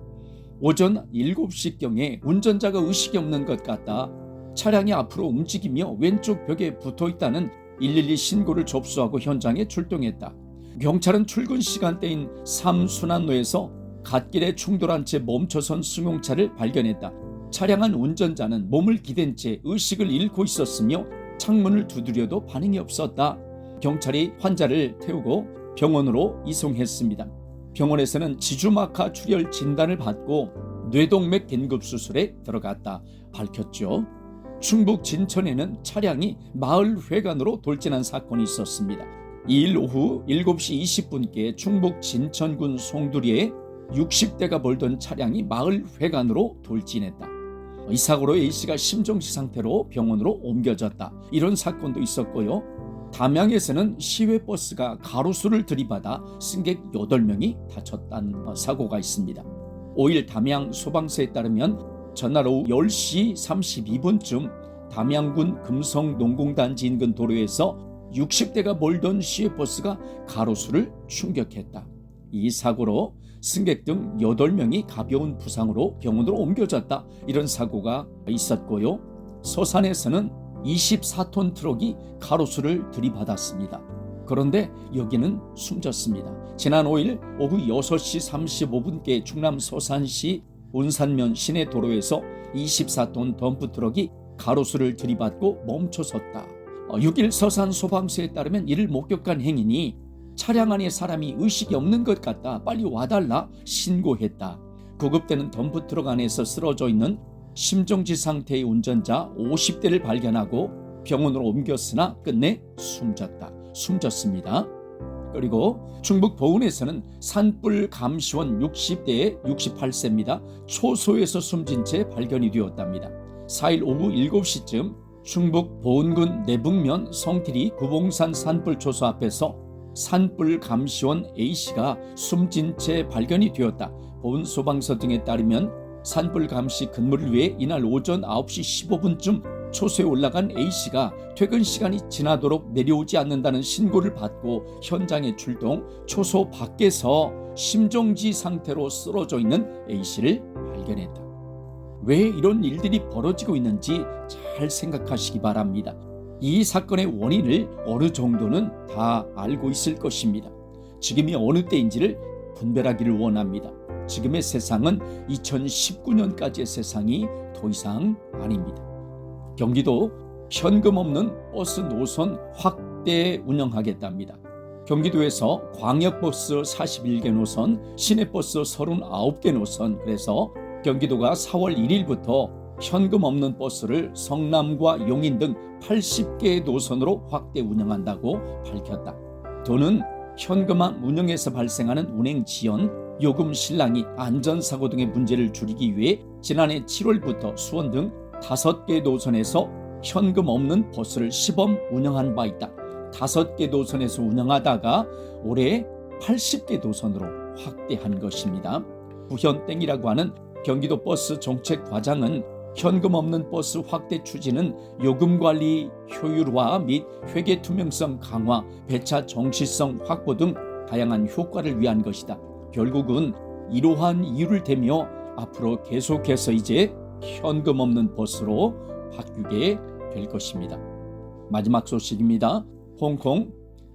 오전 7시경에 운전자가 의식이 없는 것 같다. 차량이 앞으로 움직이며 왼쪽 벽에 붙어있다는 112 신고를 접수하고 현장에 출동했다. 경찰은 출근 시간대인 3순환로에서 갓길에 충돌한 채 멈춰선 승용차를 발견했다. 차량 안 운전자는 몸을 기댄 채 의식을 잃고 있었으며 창문을 두드려도 반응이 없었다. 경찰이 환자를 태우고 병원으로 이송했습니다. 병원에서는 지주막하 출혈 진단을 받고 뇌동맥 긴급 수술에 들어갔다 밝혔죠. 충북 진천에는 차량이 마을 회관으로 돌진한 사건이 있었습니다. 2일 오후 7시 20분께 충북 진천군 송두리에 60대가 몰던 차량이 마을 회관으로 돌진했다. 이 사고로 A씨가 심정지 상태로 병원으로 옮겨졌다. 이런 사건도 있었고요. 담양에서는 시외버스가 가로수를 들이받아 승객 8명이 다쳤다는 사고가 있습니다. 5일 담양 소방서에 따르면 전날 오후 10시 32분쯤 담양군 금성농공단지 인근 도로에서 60대가 몰던 시외버스가 가로수를 충격했다. 이 사고로 승객 등 8명이 가벼운 부상으로 병원으로 옮겨졌다. 이런 사고가 있었고요. 서산에서는 24톤 트럭이 가로수를 들이받았습니다. 그런데 여기는 숨졌습니다. 지난 5일 오후 6시 35분께 충남 서산시 운산면 시내 도로에서 24톤 덤프 트럭이 가로수를 들이받고 멈춰섰다. 6일 서산 소방서에 따르면 이를 목격한 행인이 차량 안에 사람이 의식이 없는 것 같다. 빨리 와달라 신고했다. 구급대는 덤프트럭 안에서 쓰러져 있는 심정지 상태의 운전자 50대를 발견하고 병원으로 옮겼으나 끝내 숨졌습니다. 그리고 충북 보은에서는 산불 감시원 60대에 68세입니다. 초소에서 숨진 채 발견이 되었답니다. 4일 오후 7시쯤 충북 보은군 내북면 성티리 구봉산 산불 초소 앞에서 산불 감시원 A씨가 숨진 채 발견이 되었다. 보은 소방서 등에 따르면 산불 감시 근무를 위해 이날 오전 9시 15분쯤 초소에 올라간 A씨가 퇴근 시간이 지나도록 내려오지 않는다는 신고를 받고 현장에 출동, 초소 밖에서 심정지 상태로 쓰러져 있는 A씨를 발견했다. 왜 이런 일들이 벌어지고 있는지 잘 생각하시기 바랍니다. 이 사건의 원인을 어느 정도는 다 알고 있을 것입니다. 지금이 어느 때인지를 분별하기를 원합니다. 지금의 세상은 2019년까지의 세상이 더 이상 아닙니다. 경기도 현금 없는 버스 노선 확대 운영하겠답니다. 경기도에서 광역버스 41개 노선, 시내버스 39개 노선, 그래서 경기도가 4월 1일부터 현금 없는 버스를 성남과 용인 등 80개의 노선으로 확대 운영한다고 밝혔다. 도는 현금화 운영에서 발생하는 운행 지연, 요금 실랑이, 안전사고 등의 문제를 줄이기 위해 지난해 7월부터 수원 등 5개 노선에서 현금 없는 버스를 시범 운영한 바 있다. 5개 노선에서 운영하다가 올해 80개 노선으로 확대한 것입니다. 부현땡이라고 하는 경기도 버스 정책 과장은 현금 없는 버스 확대 추진은 요금 관리 효율화 및 회계 투명성 강화, 배차 정시성 확보 등 다양한 효과를 위한 것이다. 결국은 이러한 이유를 대며 앞으로 계속해서 이제 현금 없는 버스로 바뀌게 될 것입니다. 마지막 소식입니다. 홍콩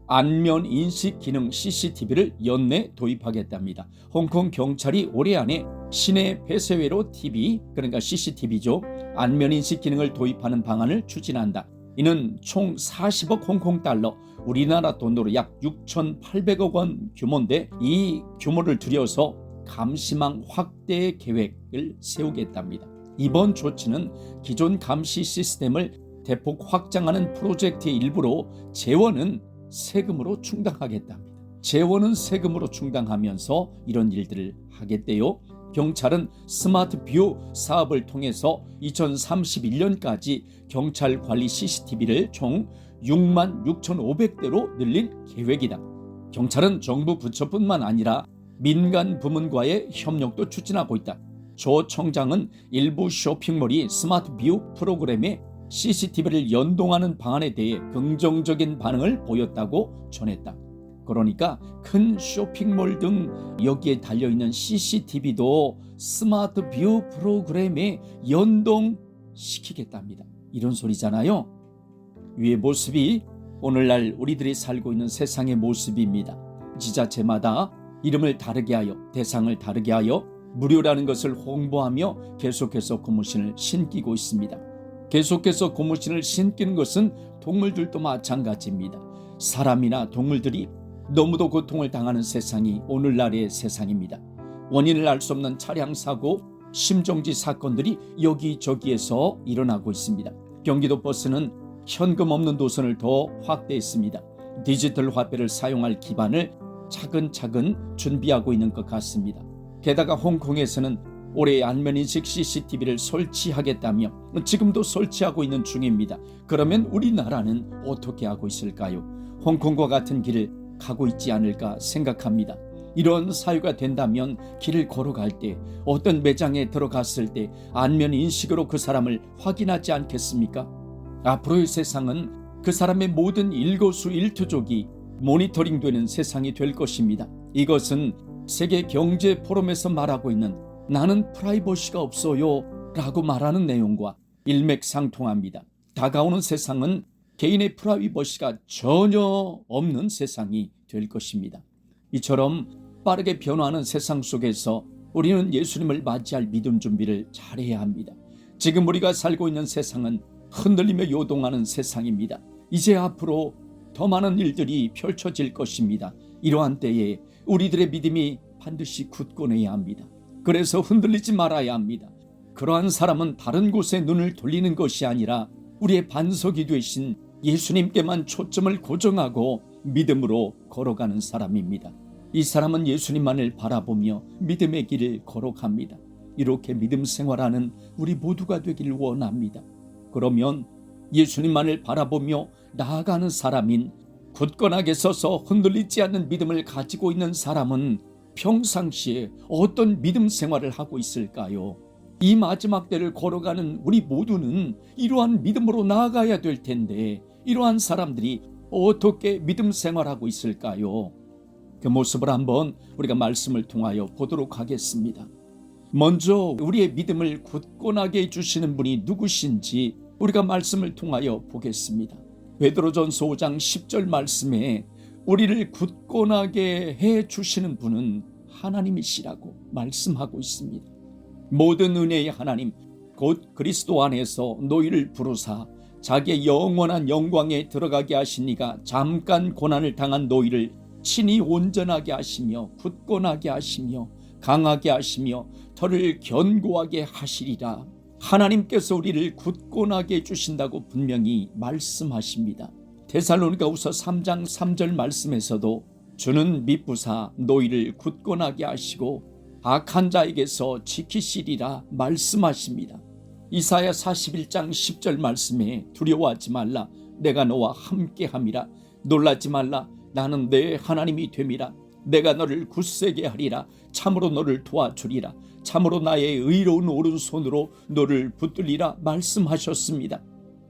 안면 인식 기능 CCTV를 연내 도입하겠답니다. 홍콩 경찰이 올해 안에 시내 폐쇄회로 TV, 그러니까 CCTV죠. 안면 인식 기능을 도입하는 방안을 추진한다. 이는 총 40억 홍콩 달러, 우리나라 돈으로 약 6,800억 원 규모인데 이 규모를 들여서 감시망 확대 계획을 세우겠답니다. 이번 조치는 기존 감시 시스템을 대폭 확장하는 프로젝트의 일부로 재원은 세금으로 충당하겠답니다. 재원은 세금으로 충당하면서 이런 일들을 하겠대요. 경찰은 스마트 뷰 사업을 통해서 2031년까지 경찰 관리 CCTV를 총 66,500대로 늘릴 계획이다. 경찰은 정부 부처뿐만 아니라 민간 부문과의 협력도 추진하고 있다. 조 청장은 일부 쇼핑몰이 스마트 뷰 프로그램에 CCTV를 연동하는 방안에 대해 긍정적인 반응을 보였다고 전했다. 그러니까 큰 쇼핑몰 등 여기에 달려있는 CCTV도 스마트 뷰 프로그램에 연동시키겠답니다. 이런 소리잖아요. 위의 모습이 오늘날 우리들이 살고 있는 세상의 모습입니다. 지자체마다 이름을 다르게 하여 대상을 다르게 하여 무료라는 것을 홍보하며 계속해서 고무신을 신기고 있습니다. 계속해서 고무신을 신기는 것은 동물들도 마찬가지입니다. 사람이나 동물들이 너무도 고통을 당하는 세상이 오늘날의 세상입니다. 원인을 알 수 없는 차량 사고, 심정지 사건들이 여기저기에서 일어나고 있습니다. 경기도 버스는 현금 없는 노선을 더 확대했습니다. 디지털 화폐를 사용할 기반을 차근차근 준비하고 있는 것 같습니다. 게다가 홍콩에서는 올해 안면인식 CCTV를 설치하겠다며 지금도 설치하고 있는 중입니다. 그러면 우리나라는 어떻게 하고 있을까요? 홍콩과 같은 길을 가고 있지 않을까 생각합니다. 이런 사유가 된다면 길을 걸어갈 때 어떤 매장에 들어갔을 때 안면인식으로 그 사람을 확인하지 않겠습니까? 앞으로의 세상은 그 사람의 모든 일거수일투족이 모니터링되는 세상이 될 것입니다. 이것은 세계 경제 포럼에서 말하고 있는 나는 프라이버시가 없어요 라고 말하는 내용과 일맥상통합니다. 다가오는 세상은 개인의 프라이버시가 전혀 없는 세상이 될 것입니다. 이처럼 빠르게 변화하는 세상 속에서 우리는 예수님을 맞이할 믿음 준비를 잘해야 합니다. 지금 우리가 살고 있는 세상은 흔들리며 요동하는 세상입니다. 이제 앞으로 더 많은 일들이 펼쳐질 것입니다. 이러한 때에 우리들의 믿음이 반드시 굳건해야 합니다. 그래서 흔들리지 말아야 합니다. 그러한 사람은 다른 곳에 눈을 돌리는 것이 아니라 우리의 반석이 되신 예수님께만 초점을 고정하고 믿음으로 걸어가는 사람입니다. 이 사람은 예수님만을 바라보며 믿음의 길을 걸어갑니다. 이렇게 믿음 생활하는 우리 모두가 되기를 원합니다. 그러면 예수님만을 바라보며 나아가는 사람인 굳건하게 서서 흔들리지 않는 믿음을 가지고 있는 사람은 평상시에 어떤 믿음 생활을 하고 있을까요? 이 마지막 때를 걸어가는 우리 모두는 이러한 믿음으로 나아가야 될 텐데 이러한 사람들이 어떻게 믿음 생활하고 있을까요? 그 모습을 한번 우리가 말씀을 통하여 보도록 하겠습니다. 먼저 우리의 믿음을 굳건하게 해주시는 분이 누구신지 우리가 말씀을 통하여 보겠습니다. 베드로전서 5장 10절 말씀에 우리를 굳건하게 해주시는 분은 하나님이시라고 말씀하고 있습니다. 모든 은혜의 하나님 곧 그리스도 안에서 너희를 부르사 자기의 영원한 영광에 들어가게 하신 이가 잠깐 고난을 당한 너희를 친히 온전하게 하시며 굳건하게 하시며 강하게 하시며 털을 견고하게 하시리라. 하나님께서 우리를 굳건하게 해주신다고 분명히 말씀하십니다. 데살로니가후서 3장 3절 말씀에서도 주는 미쁘사 너희를 굳건하게 하시고 악한 자에게서 지키시리라 말씀하십니다. 이사야 41장 10절 말씀에 두려워하지 말라 내가 너와 함께함이라 놀라지 말라 나는 내 하나님이 됨이라 내가 너를 굳세게 하리라 참으로 너를 도와주리라 참으로 나의 의로운 오른손으로 너를 붙들리라 말씀하셨습니다.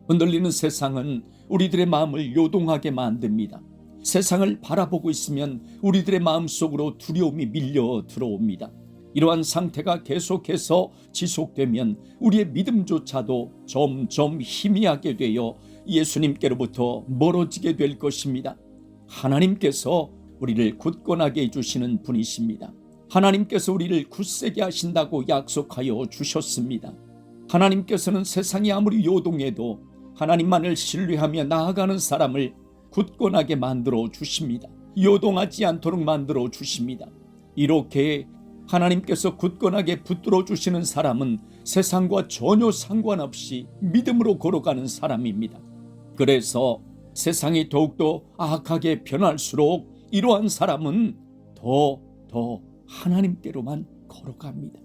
흔들리는 세상은 우리들의 마음을 요동하게 만듭니다. 세상을 바라보고 있으면 우리들의 마음속으로 두려움이 밀려 들어옵니다. 이러한 상태가 계속해서 지속되면 우리의 믿음조차도 점점 희미하게 되어 예수님께로부터 멀어지게 될 것입니다. 하나님께서 우리를 굳건하게 해주시는 분이십니다. 하나님께서 우리를 굳세게 하신다고 약속하여 주셨습니다. 하나님께서는 세상이 아무리 요동해도 하나님만을 신뢰하며 나아가는 사람을 굳건하게 만들어 주십니다. 요동하지 않도록 만들어 주십니다. 이렇게 하나님께서 굳건하게 붙들어 주시는 사람은 세상과 전혀 상관없이 믿음으로 걸어가는 사람입니다. 그래서 세상이 더욱더 악하게 변할수록 이러한 사람은 더 하나님께로만 걸어갑니다.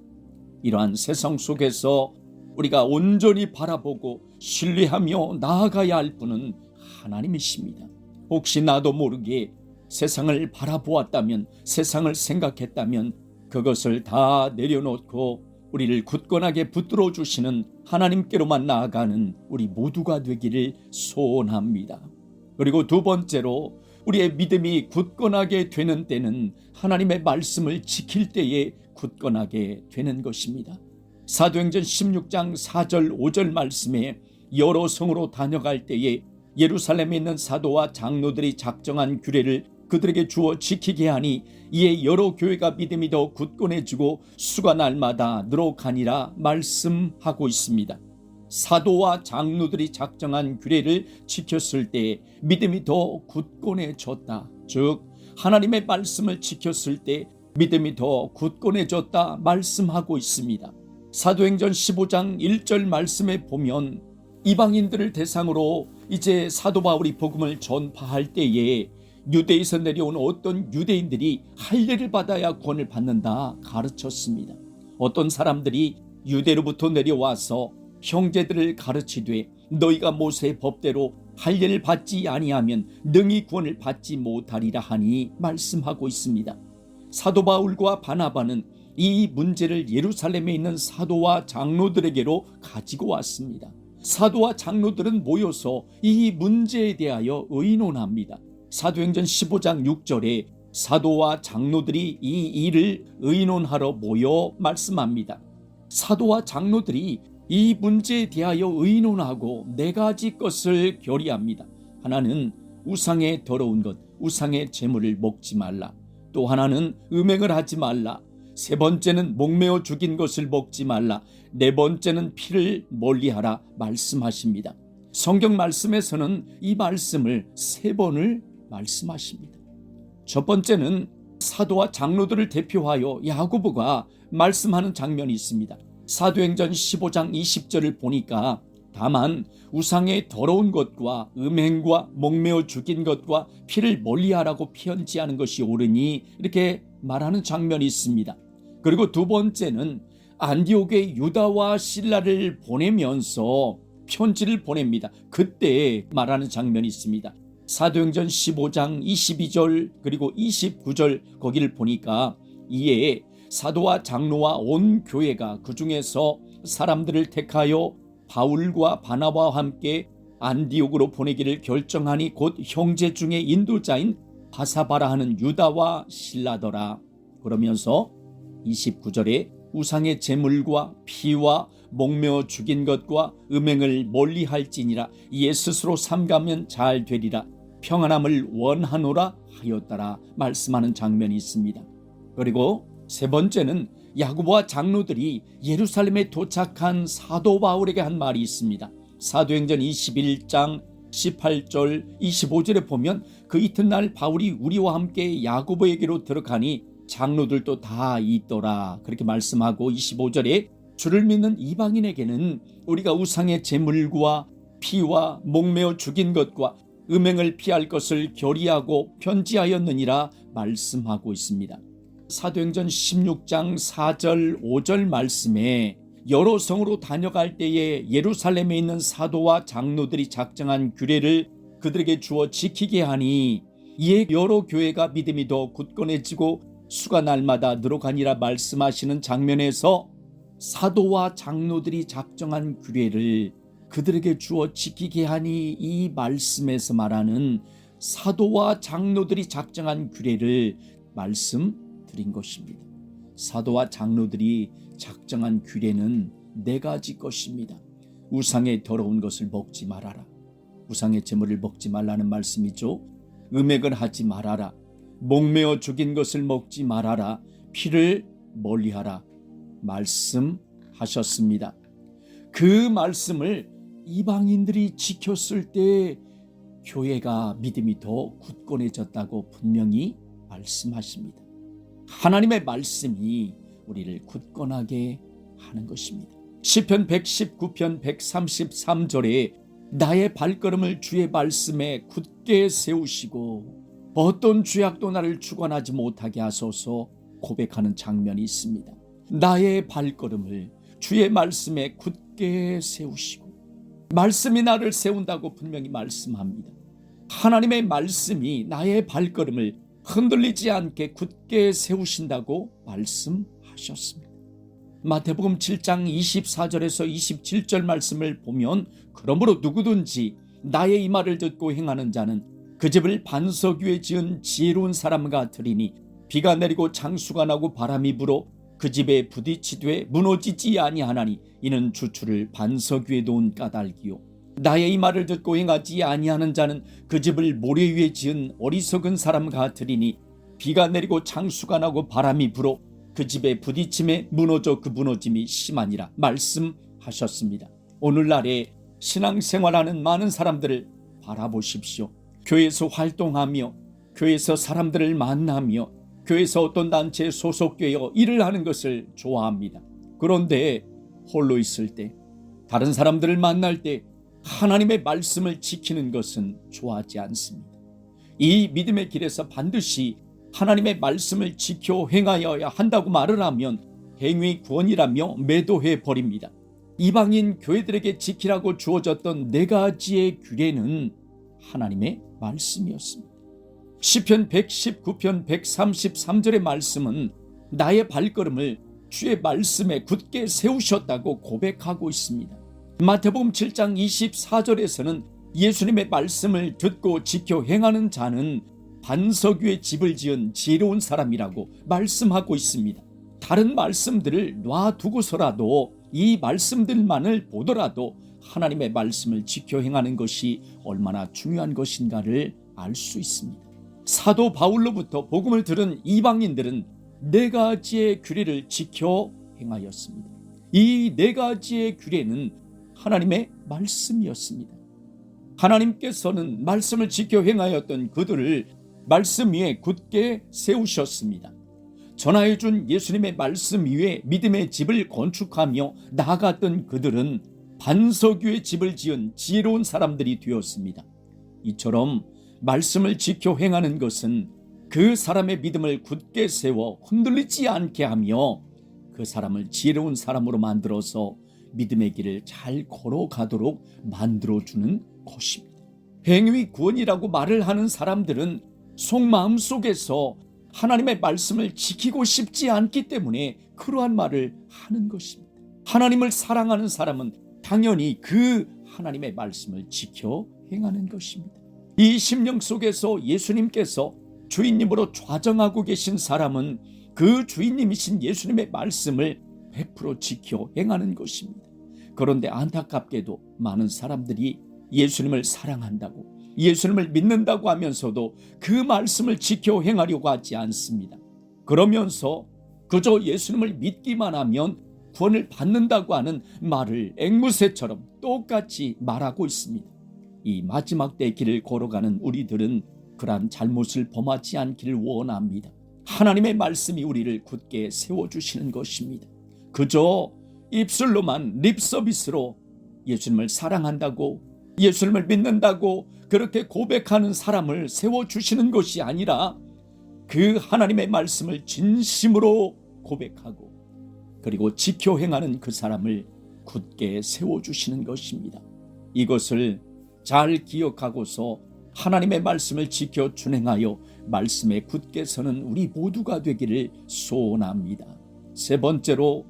이러한 세상 속에서 우리가 온전히 바라보고 신뢰하며 나아가야 할 분은 하나님이십니다. 혹시 나도 모르게 세상을 바라보았다면, 세상을 생각했다면 그것을 다 내려놓고 우리를 굳건하게 붙들어 주시는 하나님께로만 나아가는 우리 모두가 되기를 소원합니다. 그리고 두 번째로 우리의 믿음이 굳건하게 되는 때는 하나님의 말씀을 지킬 때에 굳건하게 되는 것입니다. 사도행전 16장 4절 5절 말씀에 여러 성으로 다녀갈 때에 예루살렘에 있는 사도와 장로들이 작정한 규례를 그들에게 주어 지키게 하니 이에 여러 교회가 믿음이 더 굳건해지고 수가 날마다 늘어가니라 말씀하고 있습니다. 사도와 장로들이 작정한 규례를 지켰을 때 믿음이 더 굳건해졌다. 즉 하나님의 말씀을 지켰을 때 믿음이 더 굳건해졌다 말씀하고 있습니다. 사도행전 15장 1절 말씀에 보면 이방인들을 대상으로 이제 사도 바울이 복음을 전파할 때에 유대에서 내려온 어떤 유대인들이 할례를 받아야 구원을 받는다 가르쳤습니다. 어떤 사람들이 유대로부터 내려와서 형제들을 가르치되 너희가 모세의 법대로 할례를 받지 아니하면 능히 구원을 받지 못하리라 하니 말씀하고 있습니다. 사도 바울과 바나바는 이 문제를 예루살렘에 있는 사도와 장로들에게로 가지고 왔습니다. 사도와 장로들은 모여서 이 문제에 대하여 의논합니다. 사도행전 15장 6절에 사도와 장로들이 이 일을 의논하러 모여 말씀합니다. 사도와 장로들이 이 문제에 대하여 의논하고 네 가지 것을 결의합니다. 하나는 우상의 더러운 것, 우상의 제물을 먹지 말라. 또 하나는 음행을 하지 말라. 세 번째는 목매어 죽인 것을 먹지 말라. 네 번째는 피를 멀리하라 말씀하십니다. 성경 말씀에서는 이 말씀을 세 번을 말씀하십니다. 첫 번째는 사도와 장로들을 대표하여 야고보가 말씀하는 장면이 있습니다. 사도행전 15장 20절을 보니까 다만 우상의 더러운 것과 음행과 목매어 죽인 것과 피를 멀리하라고 편지하는 것이 옳으니 이렇게 말하는 장면이 있습니다. 그리고 두 번째는 안디옥에 유다와 실라를 보내면서 편지를 보냅니다. 그때 말하는 장면이 있습니다. 사도행전 15장 22절 그리고 29절 거기를 보니까 이에 사도와 장로와 온 교회가 그 중에서 사람들을 택하여 바울과 바나바와 함께 안디옥으로 보내기를 결정하니 곧 형제 중에 인도자인 바사바라 하는 유다와 실라더라. 그러면서 29절에 우상의 제물과 피와 목매어 죽인 것과 음행을 멀리할지니라. 이에 스스로 삼가면 잘 되리라. 평안함을 원하노라 하였더라 말씀하는 장면이 있습니다. 그리고 세 번째는 야고보와 장로들이 예루살렘에 도착한 사도 바울에게 한 말이 있습니다. 사도행전 21장 18절 25절에 보면 그 이튿날 바울이 우리와 함께 야고보에게로 들어가니 장로들도 다 있더라 그렇게 말씀하고 25절에 주를 믿는 이방인에게는 우리가 우상의 제물과 피와 목매어 죽인 것과 음행을 피할 것을 결의하고 편지하였느니라 말씀하고 있습니다. 사도행전 16장 4절 5절 말씀에 여러 성으로 다녀갈 때에 예루살렘에 있는 사도와 장로들이 작정한 규례를 그들에게 주어 지키게 하니 이에 여러 교회가 믿음이 더 굳건해지고 수가 날마다 늘어가니라 말씀하시는 장면에서 사도와 장로들이 작정한 규례를 그들에게 주어 지키게 하니 이 말씀에서 말하는 사도와 장로들이 작정한 규례를 말씀드린 것입니다. 사도와 장로들이 작정한 규례는 네 가지 것입니다. 우상의 더러운 것을 먹지 말아라. 우상의 제물을 먹지 말라는 말씀이죠. 음행을 하지 말아라. 목매어 죽인 것을 먹지 말아라. 피를 멀리하라 말씀하셨습니다. 그 말씀을 이방인들이 지켰을 때 교회가 믿음이 더 굳건해졌다고 분명히 말씀하십니다. 하나님의 말씀이 우리를 굳건하게 하는 것입니다. 시편 119편 133절에 나의 발걸음을 주의 말씀에 굳게 세우시고 어떤 죄악도 나를 주관하지 못하게 하소서 고백하는 장면이 있습니다. 나의 발걸음을 주의 말씀에 굳게 세우시고 말씀이 나를 세운다고 분명히 말씀합니다. 하나님의 말씀이 나의 발걸음을 흔들리지 않게 굳게 세우신다고 말씀하셨습니다. 마태복음 7장 24절에서 27절 말씀을 보면 그러므로 누구든지 나의 이 말을 듣고 행하는 자는 그 집을 반석 위에 지은 지혜로운 사람 같으리니 비가 내리고 장수가 나고 바람이 불어 그 집에 부딪히되 무너지지 아니하나니 이는 주추를 반석 위에 놓은 까닭이요 나의 이 말을 듣고 행하지 아니하는 자는 그 집을 모래 위에 지은 어리석은 사람 같으리니 비가 내리고 장수가 나고 바람이 불어 그 집에 부딪힘에 무너져 그 무너짐이 심하니라 말씀하셨습니다. 오늘날에 신앙생활하는 많은 사람들을 바라보십시오. 교회에서 활동하며 교회에서 사람들을 만나며 교회에서 어떤 단체에 소속되어 일을 하는 것을 좋아합니다. 그런데 홀로 있을 때 다른 사람들을 만날 때 하나님의 말씀을 지키는 것은 좋아하지 않습니다. 이 믿음의 길에서 반드시 하나님의 말씀을 지켜 행하여야 한다고 말을 하면 행위 구원이라며 매도해 버립니다. 이방인 교회들에게 지키라고 주어졌던 네 가지의 규례는 하나님의 말씀이었습니다. 시편 119편 133절의 말씀은 나의 발걸음을 주의 말씀에 굳게 세우셨다고 고백하고 있습니다. 마태복음 7장 24절에서는 예수님의 말씀을 듣고 지켜 행하는 자는 반석 위에 집을 지은 지혜로운 사람이라고 말씀하고 있습니다. 다른 말씀들을 놔두고서라도 이 말씀들만을 보더라도 하나님의 말씀을 지켜 행하는 것이 얼마나 중요한 것인가를 알 수 있습니다. 사도 바울로부터 복음을 들은 이방인들은 네 가지의 규례를 지켜 행하였습니다. 이 네 가지의 규례는 하나님의 말씀이었습니다. 하나님께서는 말씀을 지켜 행하였던 그들을 말씀 위에 굳게 세우셨습니다. 전하여준 예수님의 말씀 위에 믿음의 집을 건축하며 나아갔던 그들은 반석 위에 집을 지은 지혜로운 사람들이 되었습니다. 이처럼 말씀을 지켜 행하는 것은 그 사람의 믿음을 굳게 세워 흔들리지 않게 하며 그 사람을 지혜로운 사람으로 만들어서 믿음의 길을 잘 걸어가도록 만들어주는 것입니다. 행위 구원이라고 말을 하는 사람들은 속마음 속에서 하나님의 말씀을 지키고 싶지 않기 때문에 그러한 말을 하는 것입니다. 하나님을 사랑하는 사람은 당연히 그 하나님의 말씀을 지켜 행하는 것입니다. 이 심령 속에서 예수님께서 주인님으로 좌정하고 계신 사람은 그 주인님이신 예수님의 말씀을 100% 지켜 행하는 것입니다. 그런데 안타깝게도 많은 사람들이 예수님을 사랑한다고, 예수님을 믿는다고 하면서도 그 말씀을 지켜 행하려고 하지 않습니다. 그러면서 그저 예수님을 믿기만 하면 구원을 받는다고 하는 말을 앵무새처럼 똑같이 말하고 있습니다. 이 마지막 때 길을 걸어가는 우리들은 그러한 잘못을 범하지 않기를 원합니다. 하나님의 말씀이 우리를 굳게 세워주시는 것입니다. 그저 입술로만 립서비스로 예수님을 사랑한다고, 예수님을 믿는다고 그렇게 고백하는 사람을 세워주시는 것이 아니라 그 하나님의 말씀을 진심으로 고백하고 그리고 지켜 행하는 그 사람을 굳게 세워주시는 것입니다. 이것을 잘 기억하고서 하나님의 말씀을 지켜 준행하여 말씀에 굳게 서는 우리 모두가 되기를 소원합니다. 세 번째로,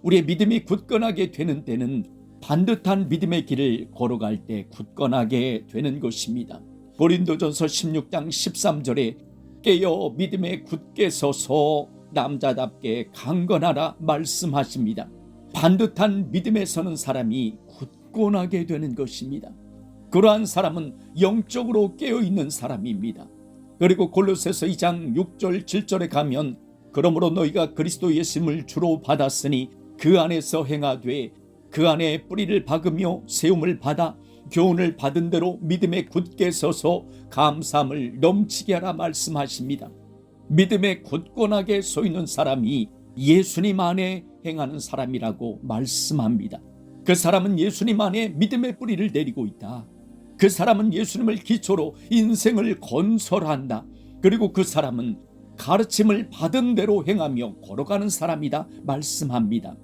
우리의 믿음이 굳건하게 되는 때는 반듯한 믿음의 길을 걸어갈 때 굳건하게 되는 것입니다. 고린도전서 16장 13절에 깨어 믿음에 굳게 서서 남자답게 강건하라 말씀하십니다. 반듯한 믿음에 서는 사람이 굳건하게 되는 것입니다. 그러한 사람은 영적으로 깨어있는 사람입니다. 그리고 골로새서 2장 6절 7절에 가면 그러므로 너희가 그리스도 예수님을 주로 받았으니 그 안에서 행하되 그 안에 뿌리를 박으며 세움을 받아 교훈을 받은 대로 믿음에 굳게 서서 감사함을 넘치게 하라 말씀하십니다. 믿음에 굳건하게 서 있는 사람이 예수님 안에 행하는 사람이라고 말씀합니다. 그 사람은 예수님 안에 믿음의 뿌리를 내리고 있다. 그 사람은 예수님을 기초로 인생을 건설한다. 그리고 그 사람은 가르침을 받은 대로 행하며 걸어가는 사람이다 말씀합니다.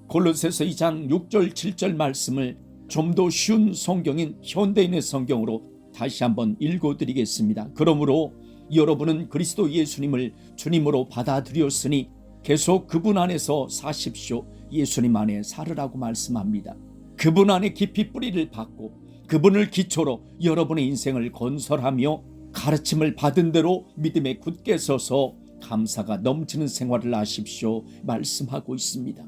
골로새서 2장 6절 7절 말씀을 좀 더 쉬운 성경인 현대인의 성경으로 다시 한번 읽어드리겠습니다. 그러므로 여러분은 그리스도 예수님을 주님으로 받아들였으니 계속 그분 안에서 사십시오. 예수님 안에 살으라고 말씀합니다. 그분 안에 깊이 뿌리를 박고 그분을 기초로 여러분의 인생을 건설하며 가르침을 받은 대로 믿음에 굳게 서서 감사가 넘치는 생활을 하십시오 말씀하고 있습니다.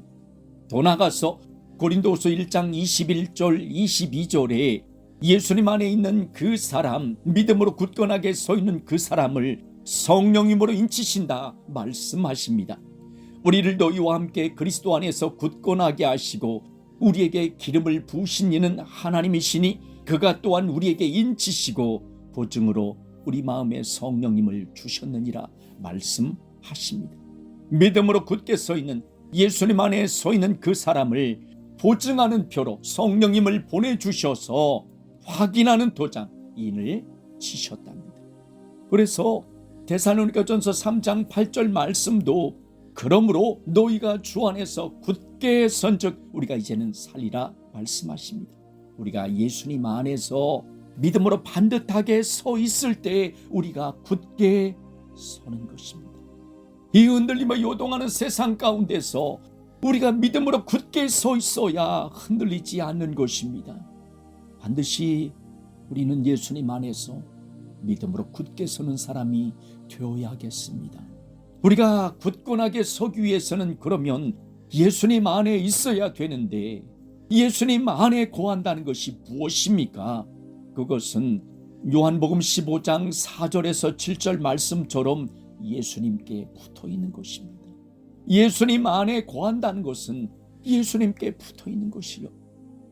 더 나아가서 고린도서 1장 21절 22절에 예수님 안에 있는 그 사람, 믿음으로 굳건하게 서 있는 그 사람을 성령님으로 인치신다 말씀하십니다. 우리를 너희와 함께 그리스도 안에서 굳건하게 하시고 우리에게 기름을 부으신 이는 하나님이시니 그가 또한 우리에게 인치시고 보증으로 우리 마음에 성령님을 주셨느니라 말씀하십니다. 믿음으로 굳게 서 있는, 예수님 안에 서 있는 그 사람을 보증하는 표로 성령님을 보내주셔서 확인하는 도장인을 치셨답니다. 그래서 데살로니가전서 3장 8절 말씀도 그러므로 너희가 주 안에서 굳게 선즉 우리가 이제는 살리라 말씀하십니다. 우리가 예수님 안에서 믿음으로 반듯하게 서 있을 때 우리가 굳게 서는 것입니다. 이 흔들림을 요동하는 세상 가운데서 우리가 믿음으로 굳게 서 있어야 흔들리지 않는 것입니다. 반드시 우리는 예수님 안에서 믿음으로 굳게 서는 사람이 되어야겠습니다. 우리가 굳건하게 서기 위해서는 그러면 예수님 안에 있어야 되는데 예수님 안에 거한다는 것이 무엇입니까? 그것은 요한복음 15장 4절에서 7절 말씀처럼 예수님께 붙어 있는 것입니다. 예수님 안에 거한다는 것은 예수님께 붙어 있는 것이요.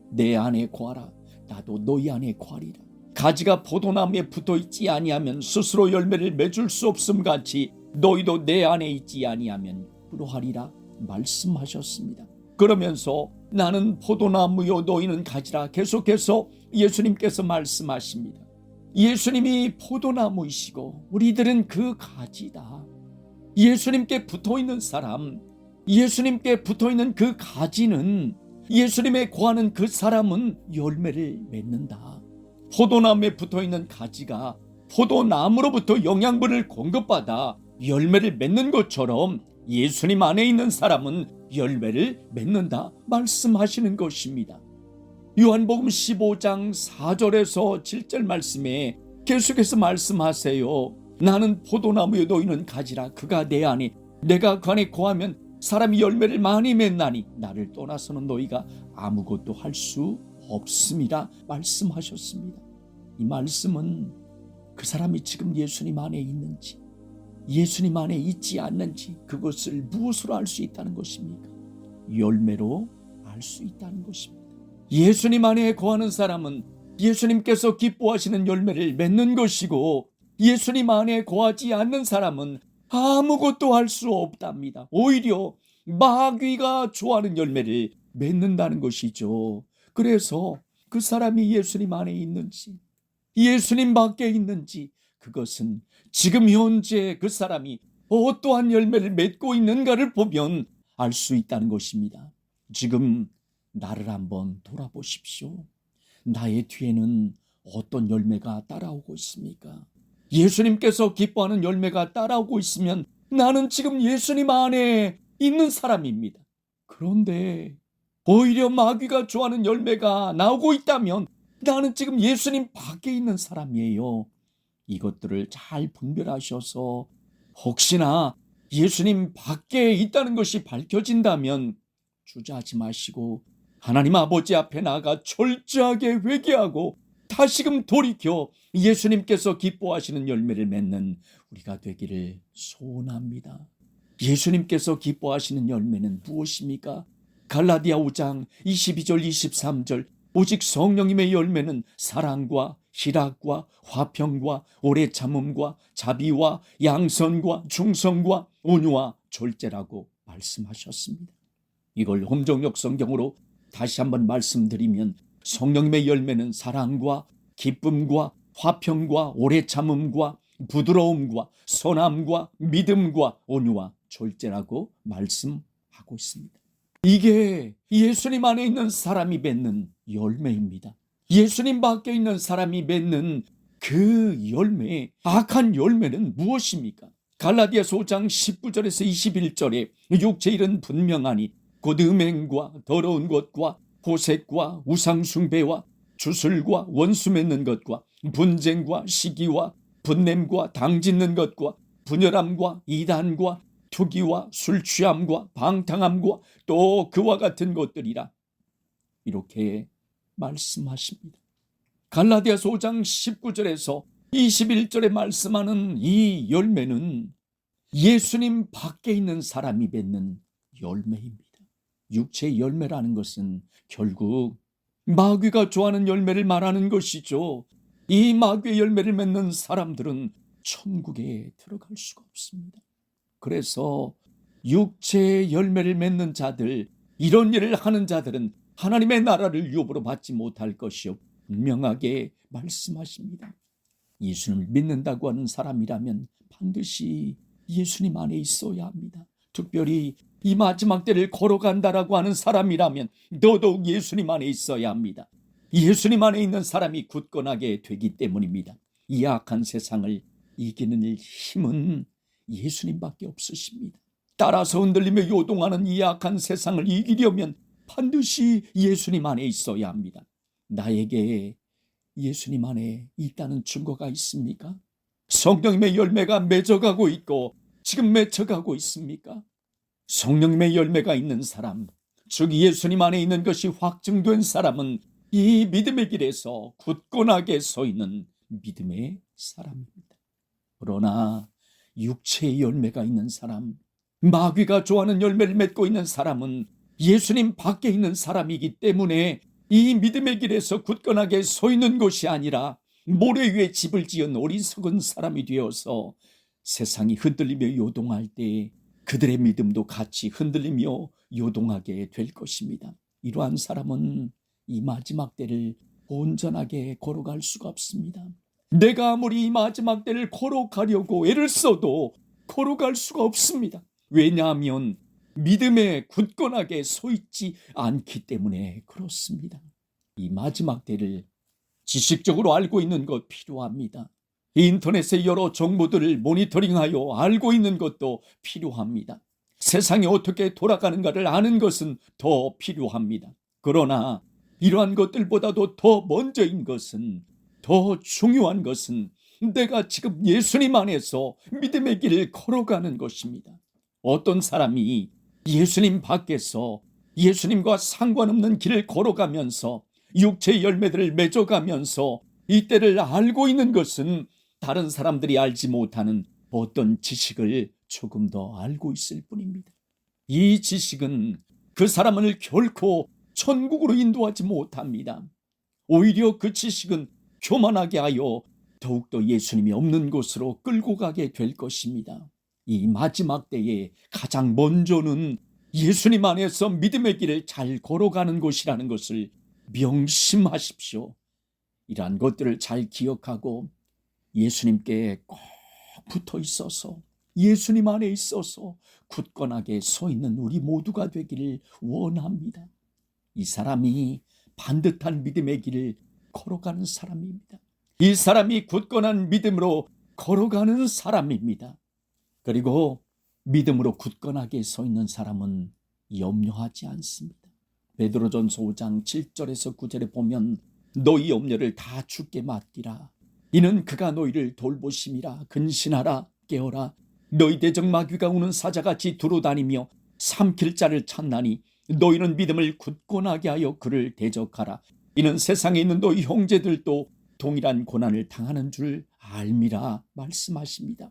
내 안에 거하라. 나도 너희 안에 거하리라. 가지가 포도나무에 붙어 있지 아니하면 스스로 열매를 맺을 수 없음 같이 너희도 내 안에 있지 아니하면 그러하리라 말씀하셨습니다. 그러면서 나는 포도나무요 너희는 가지라 계속해서 예수님께서 말씀하십니다. 예수님이 포도나무이시고 우리들은 그 가지다. 예수님께 붙어있는 사람, 예수님께 붙어있는 그 가지는, 예수님에 거하는 그 사람은 열매를 맺는다. 포도나무에 붙어있는 가지가 포도나무로부터 영양분을 공급받아 열매를 맺는 것처럼 예수님 안에 있는 사람은 열매를 맺는다 말씀하시는 것입니다. 요한복음 15장 4절에서 7절 말씀에 계속해서 말씀하세요. 나는 포도나무에 너희는 가지라. 그가 내 안에 내가 그 안에 거하면 사람이 열매를 많이 맺나니 나를 떠나서는 너희가 아무것도 할 수 없음이라 말씀하셨습니다. 이 말씀은 그 사람이 지금 예수님 안에 있는지 예수님 안에 있지 않는지 그것을 무엇으로 알 수 있다는 것입니까? 열매로 알 수 있다는 것입니다. 예수님 안에 거하는 사람은 예수님께서 기뻐하시는 열매를 맺는 것이고 예수님 안에 거하지 않는 사람은 아무것도 할 수 없답니다. 오히려 마귀가 좋아하는 열매를 맺는다는 것이죠. 그래서 그 사람이 예수님 안에 있는지 예수님 밖에 있는지 그것은 지금 현재 그 사람이 어떠한 열매를 맺고 있는가를 보면 알 수 있다는 것입니다. 지금 나를 한번 돌아보십시오. 나의 뒤에는 어떤 열매가 따라오고 있습니까? 예수님께서 기뻐하는 열매가 따라오고 있으면 나는 지금 예수님 안에 있는 사람입니다. 그런데 오히려 마귀가 좋아하는 열매가 나오고 있다면 나는 지금 예수님 밖에 있는 사람이에요. 이것들을 잘 분별하셔서 혹시나 예수님 밖에 있다는 것이 밝혀진다면 주저하지 마시고 하나님 아버지 앞에 나가 철저하게 회개하고 다시금 돌이켜 예수님께서 기뻐하시는 열매를 맺는 우리가 되기를 소원합니다. 예수님께서 기뻐하시는 열매는 무엇입니까? 갈라디아 5장 22절 23절 오직 성령님의 열매는 사랑과 희락과 화평과 오래 참음과 자비와 양선과 충성과 온유와 절제라고 말씀하셨습니다. 이걸 홍정역 성경으로 다시 한번 말씀드리면 성령님의 열매는 사랑과 기쁨과 화평과 오래 참음과 부드러움과 선함과 믿음과 온유와 절제라고 말씀하고 있습니다. 이게 예수님 안에 있는 사람이 맺는 열매입니다. 예수님 밖에 있는 사람이 맺는 그 열매, 악한 열매는 무엇입니까? 갈라디아서 5장 19절에서 21절에 육체 일은 분명하니 곧 음행과 더러운 것과 호색과 우상숭배와 주술과 원수 맺는 것과 분쟁과 시기와 분냄과 당짓는 것과 분열함과 이단과 투기와 술 취함과 방탕함과 또 그와 같은 것들이라 이렇게 말씀하십니다. 갈라디아서 5장 19절에서 21절에 말씀하는 이 열매는 예수님 밖에 있는 사람이 맺는 열매입니다. 육체의 열매라는 것은 결국 마귀가 좋아하는 열매를 말하는 것이죠. 이 마귀의 열매를 맺는 사람들은 천국에 들어갈 수가 없습니다. 그래서 육체의 열매를 맺는 자들, 이런 일을 하는 자들은 하나님의 나라를 유업으로 받지 못할 것이요 분명하게 말씀하십니다. 예수님을 믿는다고 하는 사람이라면 반드시 예수님 안에 있어야 합니다. 특별히 이 마지막 때를 걸어간다라고 하는 사람이라면 더더욱 예수님 안에 있어야 합니다. 예수님 안에 있는 사람이 굳건하게 되기 때문입니다. 이 악한 세상을 이기는 힘은 예수님밖에 없으십니다. 따라서 흔들리며 요동하는 이 악한 세상을 이기려면 반드시 예수님 안에 있어야 합니다. 나에게 예수님 안에 있다는 증거가 있습니까? 성령님의 열매가 맺어가고 있고 지금 맺혀가고 있습니까? 성령님의 열매가 있는 사람, 즉 예수님 안에 있는 것이 확증된 사람은 이 믿음의 길에서 굳건하게 서 있는 믿음의 사람입니다. 그러나 육체의 열매가 있는 사람, 마귀가 좋아하는 열매를 맺고 있는 사람은 예수님 밖에 있는 사람이기 때문에 이 믿음의 길에서 굳건하게 서 있는 것이 아니라 모래 위에 집을 지은 어리석은 사람이 되어서 세상이 흔들리며 요동할 때 그들의 믿음도 같이 흔들리며 요동하게 될 것입니다. 이러한 사람은 이 마지막 때를 온전하게 걸어갈 수가 없습니다. 내가 아무리 이 마지막 때를 걸어가려고 애를 써도 걸어갈 수가 없습니다. 왜냐하면 믿음에 굳건하게 서 있지 않기 때문에 그렇습니다. 이 마지막 때를 지식적으로 알고 있는 것 필요합니다. 인터넷의 여러 정보들을 모니터링하여 알고 있는 것도 필요합니다. 세상이 어떻게 돌아가는가를 아는 것은 더 필요합니다. 그러나 이러한 것들보다도 더 먼저인 것은, 더 중요한 것은 내가 지금 예수님 안에서 믿음의 길을 걸어가는 것입니다. 어떤 사람이 예수님 밖에서 예수님과 상관없는 길을 걸어가면서 육체의 열매들을 맺어가면서 이때를 알고 있는 것은 다른 사람들이 알지 못하는 어떤 지식을 조금 더 알고 있을 뿐입니다. 이 지식은 그 사람을 결코 천국으로 인도하지 못합니다. 오히려 그 지식은 교만하게 하여 더욱더 예수님이 없는 곳으로 끌고 가게 될 것입니다. 이 마지막 때에 가장 먼저는 예수님 안에서 믿음의 길을 잘 걸어가는 곳이라는 것을 명심하십시오. 이러한 것들을 잘 기억하고 예수님께 꼭 붙어 있어서, 예수님 안에 있어서 굳건하게 서 있는 우리 모두가 되기를 원합니다. 이 사람이 반듯한 믿음의 길을 걸어가는 사람입니다. 이 사람이 굳건한 믿음으로 걸어가는 사람입니다. 그리고 믿음으로 굳건하게 서 있는 사람은 염려하지 않습니다. 베드로전서 5장 7절에서 9절에 보면 너희 염려를 다 주께 맡기라. 이는 그가 너희를 돌보심이라. 근신하라, 깨어라. 너희 대적 마귀가 우는 사자같이 두루다니며 삼킬 자를 찾나니 너희는 믿음을 굳건하게 하여 그를 대적하라. 이는 세상에 있는 너희 형제들도 동일한 고난을 당하는 줄 알미라 말씀하십니다.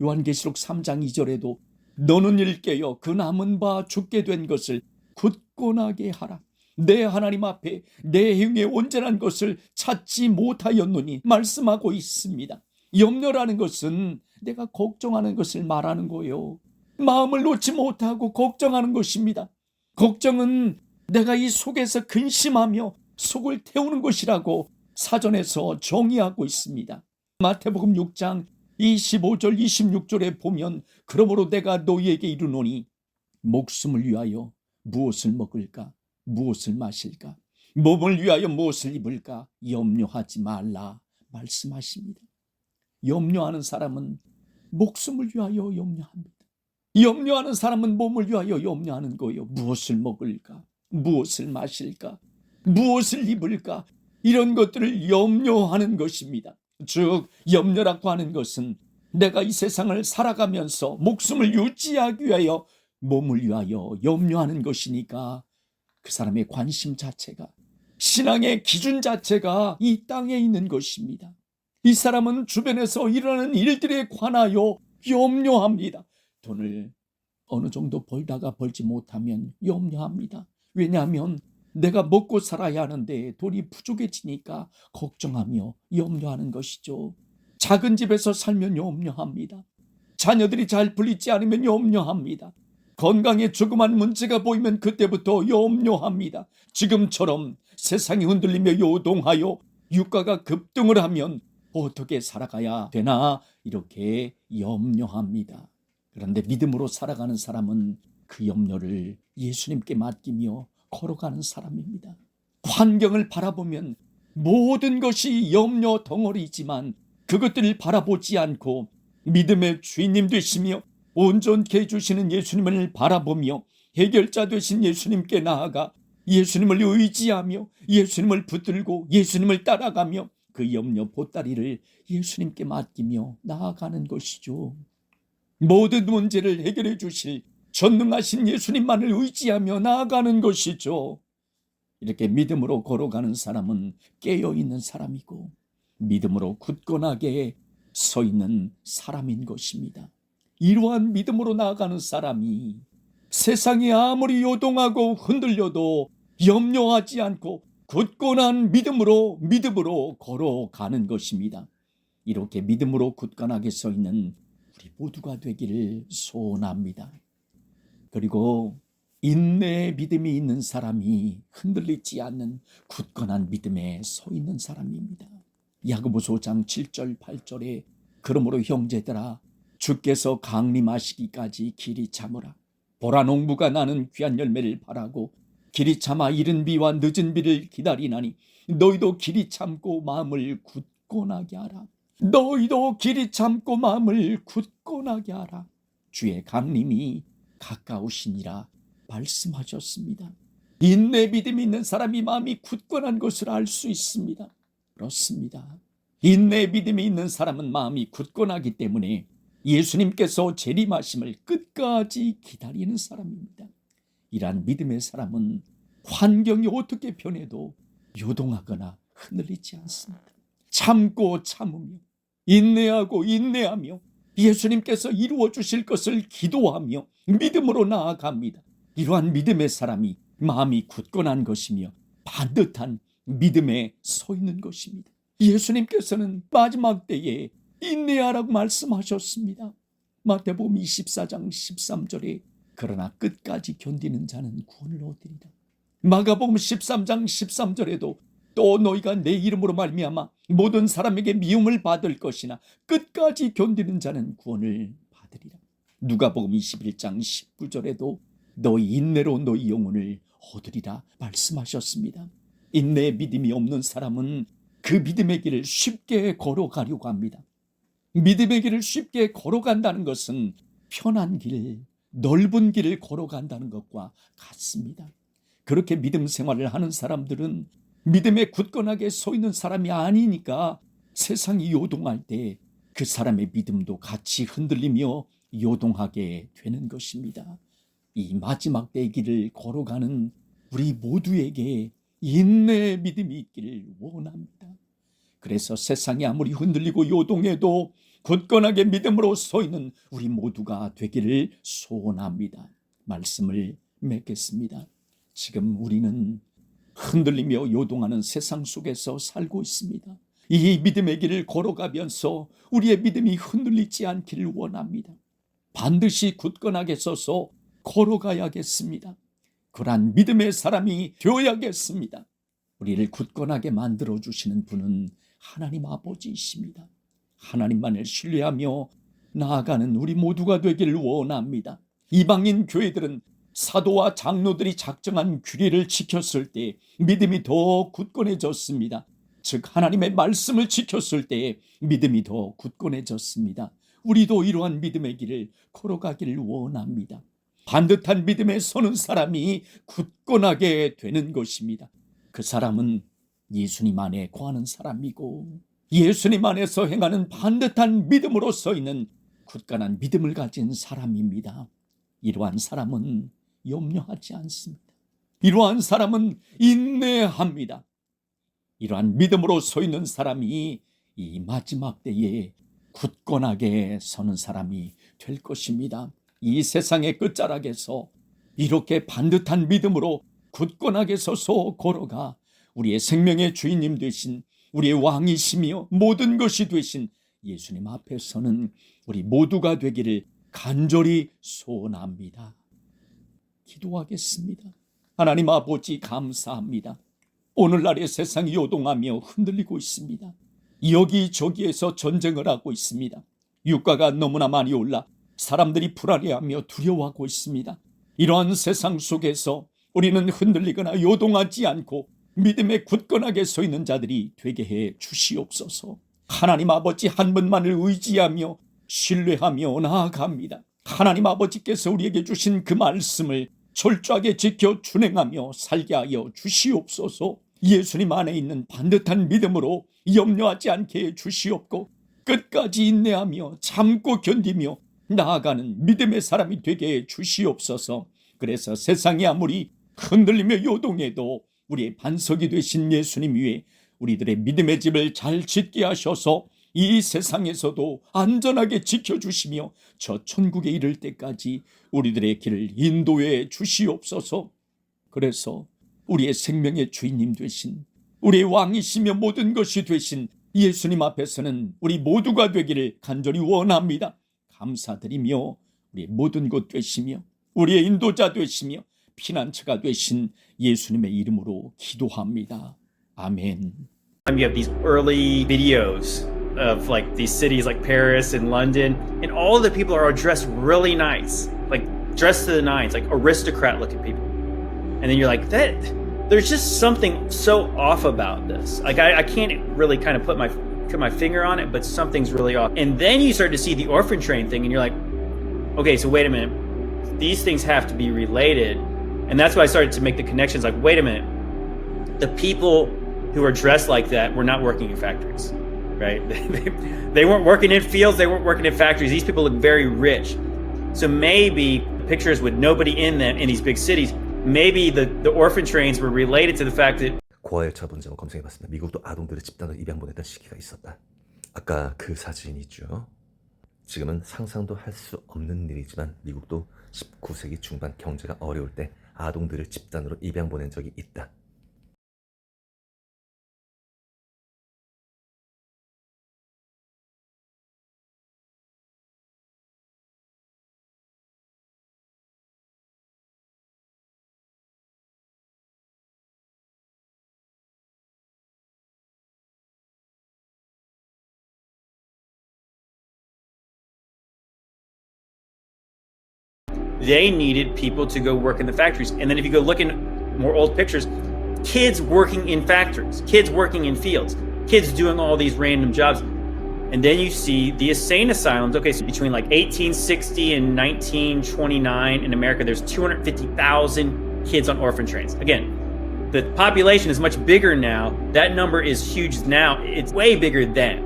요한계시록 3장 2절에도 너는 일깨어 그 남은 바 죽게 된 것을 굳건하게 하라. 내 하나님 앞에 내 행위의 온전한 것을 찾지 못하였노니 말씀하고 있습니다. 염려라는 것은 내가 걱정하는 것을 말하는 거예요. 마음을 놓지 못하고 걱정하는 것입니다. 걱정은 내가 이 속에서 근심하며 속을 태우는 것이라고 사전에서 정의하고 있습니다. 마태복음 6장 25절 26절에 보면 그러므로 내가 너희에게 이르노니 목숨을 위하여 무엇을 먹을까 무엇을 마실까 몸을 위하여 무엇을 입을까 염려하지 말라 말씀하십니다. 염려하는 사람은 목숨을 위하여 염려합니다. 염려하는 사람은 몸을 위하여 염려하는 거예요. 무엇을 먹을까 무엇을 마실까 무엇을 입을까 이런 것들을 염려하는 것입니다. 즉 염려라고 하는 것은 내가 이 세상을 살아가면서 목숨을 유지하기 위하여 몸을 위하여 염려하는 것이니까 그 사람의 관심 자체가 신앙의 기준 자체가 이 땅에 있는 것입니다. 이 사람은 주변에서 일어나는 일들에 관하여 염려합니다. 돈을 어느 정도 벌다가 벌지 못하면 염려합니다. 왜냐하면 내가 먹고 살아야 하는데 돈이 부족해지니까 걱정하며 염려하는 것이죠. 작은 집에서 살면 염려합니다. 자녀들이 잘 불리지 않으면 염려합니다. 건강에 조그만 문제가 보이면 그때부터 염려합니다. 지금처럼 세상이 흔들리며 요동하여 유가가 급등을 하면 어떻게 살아가야 되나 이렇게 염려합니다. 그런데 믿음으로 살아가는 사람은 그 염려를 예수님께 맡기며 걸어가는 사람입니다. 환경을 바라보면 모든 것이 염려 덩어리이지만 그것들을 바라보지 않고 믿음의 주인님 되시며 온전케 해주시는 예수님을 바라보며 해결자 되신 예수님께 나아가 예수님을 의지하며 예수님을 붙들고 예수님을 따라가며 그 염려 보따리를 예수님께 맡기며 나아가는 것이죠. 모든 문제를 해결해 주실 전능하신 예수님만을 의지하며 나아가는 것이죠. 이렇게 믿음으로 걸어가는 사람은 깨어있는 사람이고 믿음으로 굳건하게 서 있는 사람인 것입니다. 이러한 믿음으로 나아가는 사람이 세상이 아무리 요동하고 흔들려도 염려하지 않고 굳건한 믿음으로 걸어가는 것입니다. 이렇게 믿음으로 굳건하게 서 있는 우리 모두가 되기를 소원합니다. 그리고 인내의 믿음이 있는 사람이 흔들리지 않는 굳건한 믿음에 서 있는 사람입니다. 야고보서 5장 7절 8절에 그러므로 형제들아 주께서 강림하시기까지 길이 참으라. 보라 농부가 나는 귀한 열매를 바라고 길이 참아 이른 비와 늦은 비를 기다리나니 너희도 길이 참고 마음을 굳건하게 하라. 너희도 길이 참고 마음을 굳건하게 하라. 주의 강림이 가까우시니라 말씀하셨습니다. 인내 믿음이 있는 사람이 마음이 굳건한 것을 알 수 있습니다. 그렇습니다. 인내 믿음이 있는 사람은 마음이 굳건하기 때문에 예수님께서 재림하심을 끝까지 기다리는 사람입니다. 이러한 믿음의 사람은 환경이 어떻게 변해도 요동하거나 흔들리지 않습니다. 참고 참으며 인내하고 인내하며 예수님께서 이루어 주실 것을 기도하며 믿음으로 나아갑니다. 이러한 믿음의 사람이 마음이 굳건한 것이며 반듯한 믿음에 서 있는 것입니다. 예수님께서는 마지막 때에 인내하라고 말씀하셨습니다. 마태복음 24장 13절에 그러나 끝까지 견디는 자는 구원을 얻으리라. 마가복음 13장 13절에도 또 너희가 내 이름으로 말미암아 모든 사람에게 미움을 받을 것이나 끝까지 견디는 자는 구원을 받으리라. 누가복음 21장 19절에도 너희 인내로 너희 영혼을 얻으리라 말씀하셨습니다. 인내의 믿음이 없는 사람은 그 믿음의 길을 쉽게 걸어가려고 합니다. 믿음의 길을 쉽게 걸어간다는 것은 편한 길, 넓은 길을 걸어간다는 것과 같습니다. 그렇게 믿음 생활을 하는 사람들은 믿음에 굳건하게 서 있는 사람이 아니니까 세상이 요동할 때 그 사람의 믿음도 같이 흔들리며 요동하게 되는 것입니다. 이 마지막 때의 길을 걸어가는 우리 모두에게 인내의 믿음이 있기를 원합니다. 그래서 세상이 아무리 흔들리고 요동해도 굳건하게 믿음으로 서 있는 우리 모두가 되기를 소원합니다. 말씀을 맺겠습니다. 지금 우리는 흔들리며 요동하는 세상 속에서 살고 있습니다. 이 믿음의 길을 걸어가면서 우리의 믿음이 흔들리지 않기를 원합니다. 반드시 굳건하게 서서 걸어가야겠습니다. 그러한 믿음의 사람이 되어야겠습니다. 우리를 굳건하게 만들어주시는 분은 하나님 아버지이십니다. 하나님만을 신뢰하며 나아가는 우리 모두가 되기를 원합니다. 이방인 교회들은 사도와 장로들이 작정한 규례를 지켰을 때 믿음이 더 굳건해졌습니다. 즉 하나님의 말씀을 지켰을 때 믿음이 더 굳건해졌습니다. 우리도 이러한 믿음의 길을 걸어가기를 원합니다. 반듯한 믿음에 서는 사람이 굳건하게 되는 것입니다. 그 사람은 예수님 안에 거하는 사람이고 예수님 안에서 행하는 반듯한 믿음으로 서 있는 굳건한 믿음을 가진 사람입니다. 이러한 사람은 염려하지 않습니다. 이러한 사람은 인내합니다. 이러한 믿음으로 서 있는 사람이 이 마지막 때에 굳건하게 서는 사람이 될 것입니다. 이 세상의 끝자락에서 이렇게 반듯한 믿음으로 굳건하게 서서 걸어가 우리의 생명의 주인님 되신 우리의 왕이시며 모든 것이 되신 예수님 앞에서는 우리 모두가 되기를 간절히 소원합니다. 기도하겠습니다. 하나님 아버지 감사합니다. 오늘날의 세상이 요동하며 흔들리고 있습니다. 여기저기에서 전쟁을 하고 있습니다. 유가가 너무나 많이 올라 사람들이 불안해하며 두려워하고 있습니다. 이러한 세상 속에서 우리는 흔들리거나 요동하지 않고 믿음에 굳건하게 서 있는 자들이 되게 해 주시옵소서. 하나님 아버지 한 분만을 의지하며 신뢰하며 나아갑니다. 하나님 아버지께서 우리에게 주신 그 말씀을 철저하게 지켜 준행하며 살게 하여 주시옵소서. 예수님 안에 있는 반듯한 믿음으로 염려하지 않게 해 주시옵고 끝까지 인내하며 참고 견디며 나아가는 믿음의 사람이 되게 해 주시옵소서. 그래서 세상이 아무리 흔들리며 요동해도 우리의 반석이 되신 예수님 위에 우리들의 믿음의 집을 잘 짓게 하셔서 이 세상에서도 안전하게 지켜주시며 저 천국에 이를 때까지 우리들의 길을 인도해 주시옵소서. 그래서 우리의 생명의 주인님 되신 우리의 왕이시며 모든 것이 되신 예수님 앞에서는 우리 모두가 되기를 간절히 원합니다. 감사드리며 우리의 모든 것 되시며 우리의 인도자 되시며 피난처가 되신 예수님의 이름으로 기도합니다. 아멘. You have these early videos of like these cities like Paris and London, and all the people are dressed really nice, like dressed to the nines, like aristocrat looking people. And then you're like, that there's just something so off about this. Like I can't really kind of put my finger on it, but something's really off. And then you start to see the orphan train thing, and you're like, okay, so wait a minute. these things have to be related. And that's why I started to make the connections like, wait a minute, the people who are dressed like that were not working in factories, right? They weren't working in fields, they weren't working in factories. These people look very rich. So maybe pictures with nobody in them in these big cities, maybe the orphan trains were related to the fact that 고아일차 분점을 검색해봤습니다. 미국도 아동들을 집단으로 입양 보냈던 시기가 있었다. 아까 그 사진이 있죠. 지금은 상상도 할 수 없는 일이지만 미국도 19세기 중반 경제가 어려울 때 아동들을 집단으로 입양 보낸 적이 있다. they needed people to go work in the factories. And then if you go look in more old pictures, kids working in factories, kids working in fields, kids doing all these random jobs. And then you see the insane asylums. Okay, so between like 1860 and 1929 in America, there's 250,000 kids on orphan trains. Again, the population is much bigger now. That number is huge now. It's way bigger then.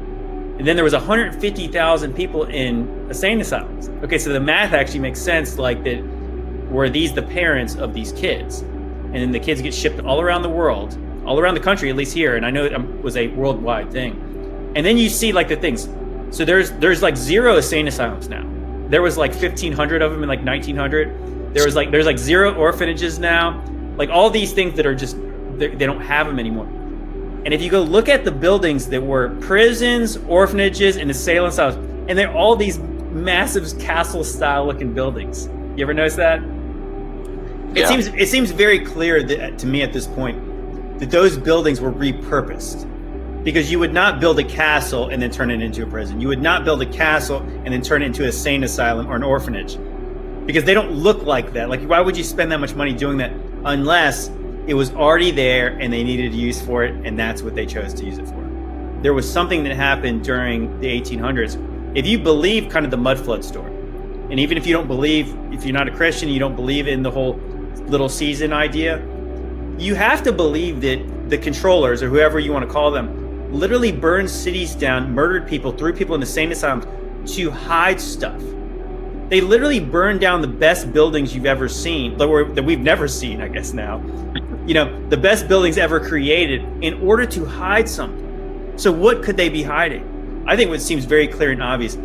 And then there was 150,000 people in insane asylums. Okay, so the math actually makes sense. Like that, were these the parents of these kids? And then the kids get shipped all around the world, all around the country, at least here. And I know it was a worldwide thing. And then you see like the things. So there's like 0 insane asylums now. There was like 1,500 of them in like 1900. There's like 0 orphanages now. Like all these things that are just they don't have them anymore. And if you go look at the buildings that were prisons, orphanages, and insane asylums, and they're all these massive castle-style looking buildings. You ever notice that? Yeah. It seems very clear that, to me at this point, that those buildings were repurposed. Because you would not build a castle and then turn it into a prison. You would not build a castle and then turn it into a insane asylum or an orphanage. Because they don't look like that. Like, why would you spend that much money doing that unless it was already there and they needed use for it, and that's what they chose to use it for? There was something that happened during the 1800s. If you believe kind of the mud flood story, and even if you don't believe, if you're not a Christian, you don't believe in the whole little season idea, you have to believe that the controllers, or whoever you want to call them, literally burned cities down, murdered people, threw people in insane asylums to hide stuff. They literally burned down the best buildings you've ever seen, that we've never seen, I guess now. You know, the best buildings ever created in order to hide something. So what could they be hiding? I think what seems very clear and obvious,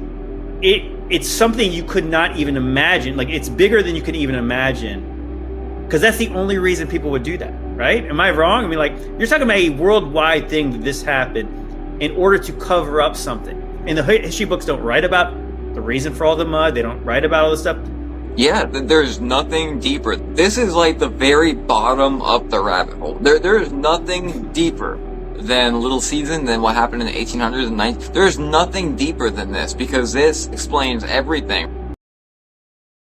it's something you could not even imagine. Like, it's bigger than you could even imagine, because that's the only reason people would do that, right? Am I wrong? I mean, like, you're talking about a worldwide thing that this happened in order to cover up something. And the history books don't write about the reason for all the mud. They don't write about all this stuff. Yeah, there's nothing deeper. This is like the very bottom of the rabbit hole. There's nothing deeper than Little Season, than what happened in the 1800s and 90s. There's nothing deeper than this, because this explains everything.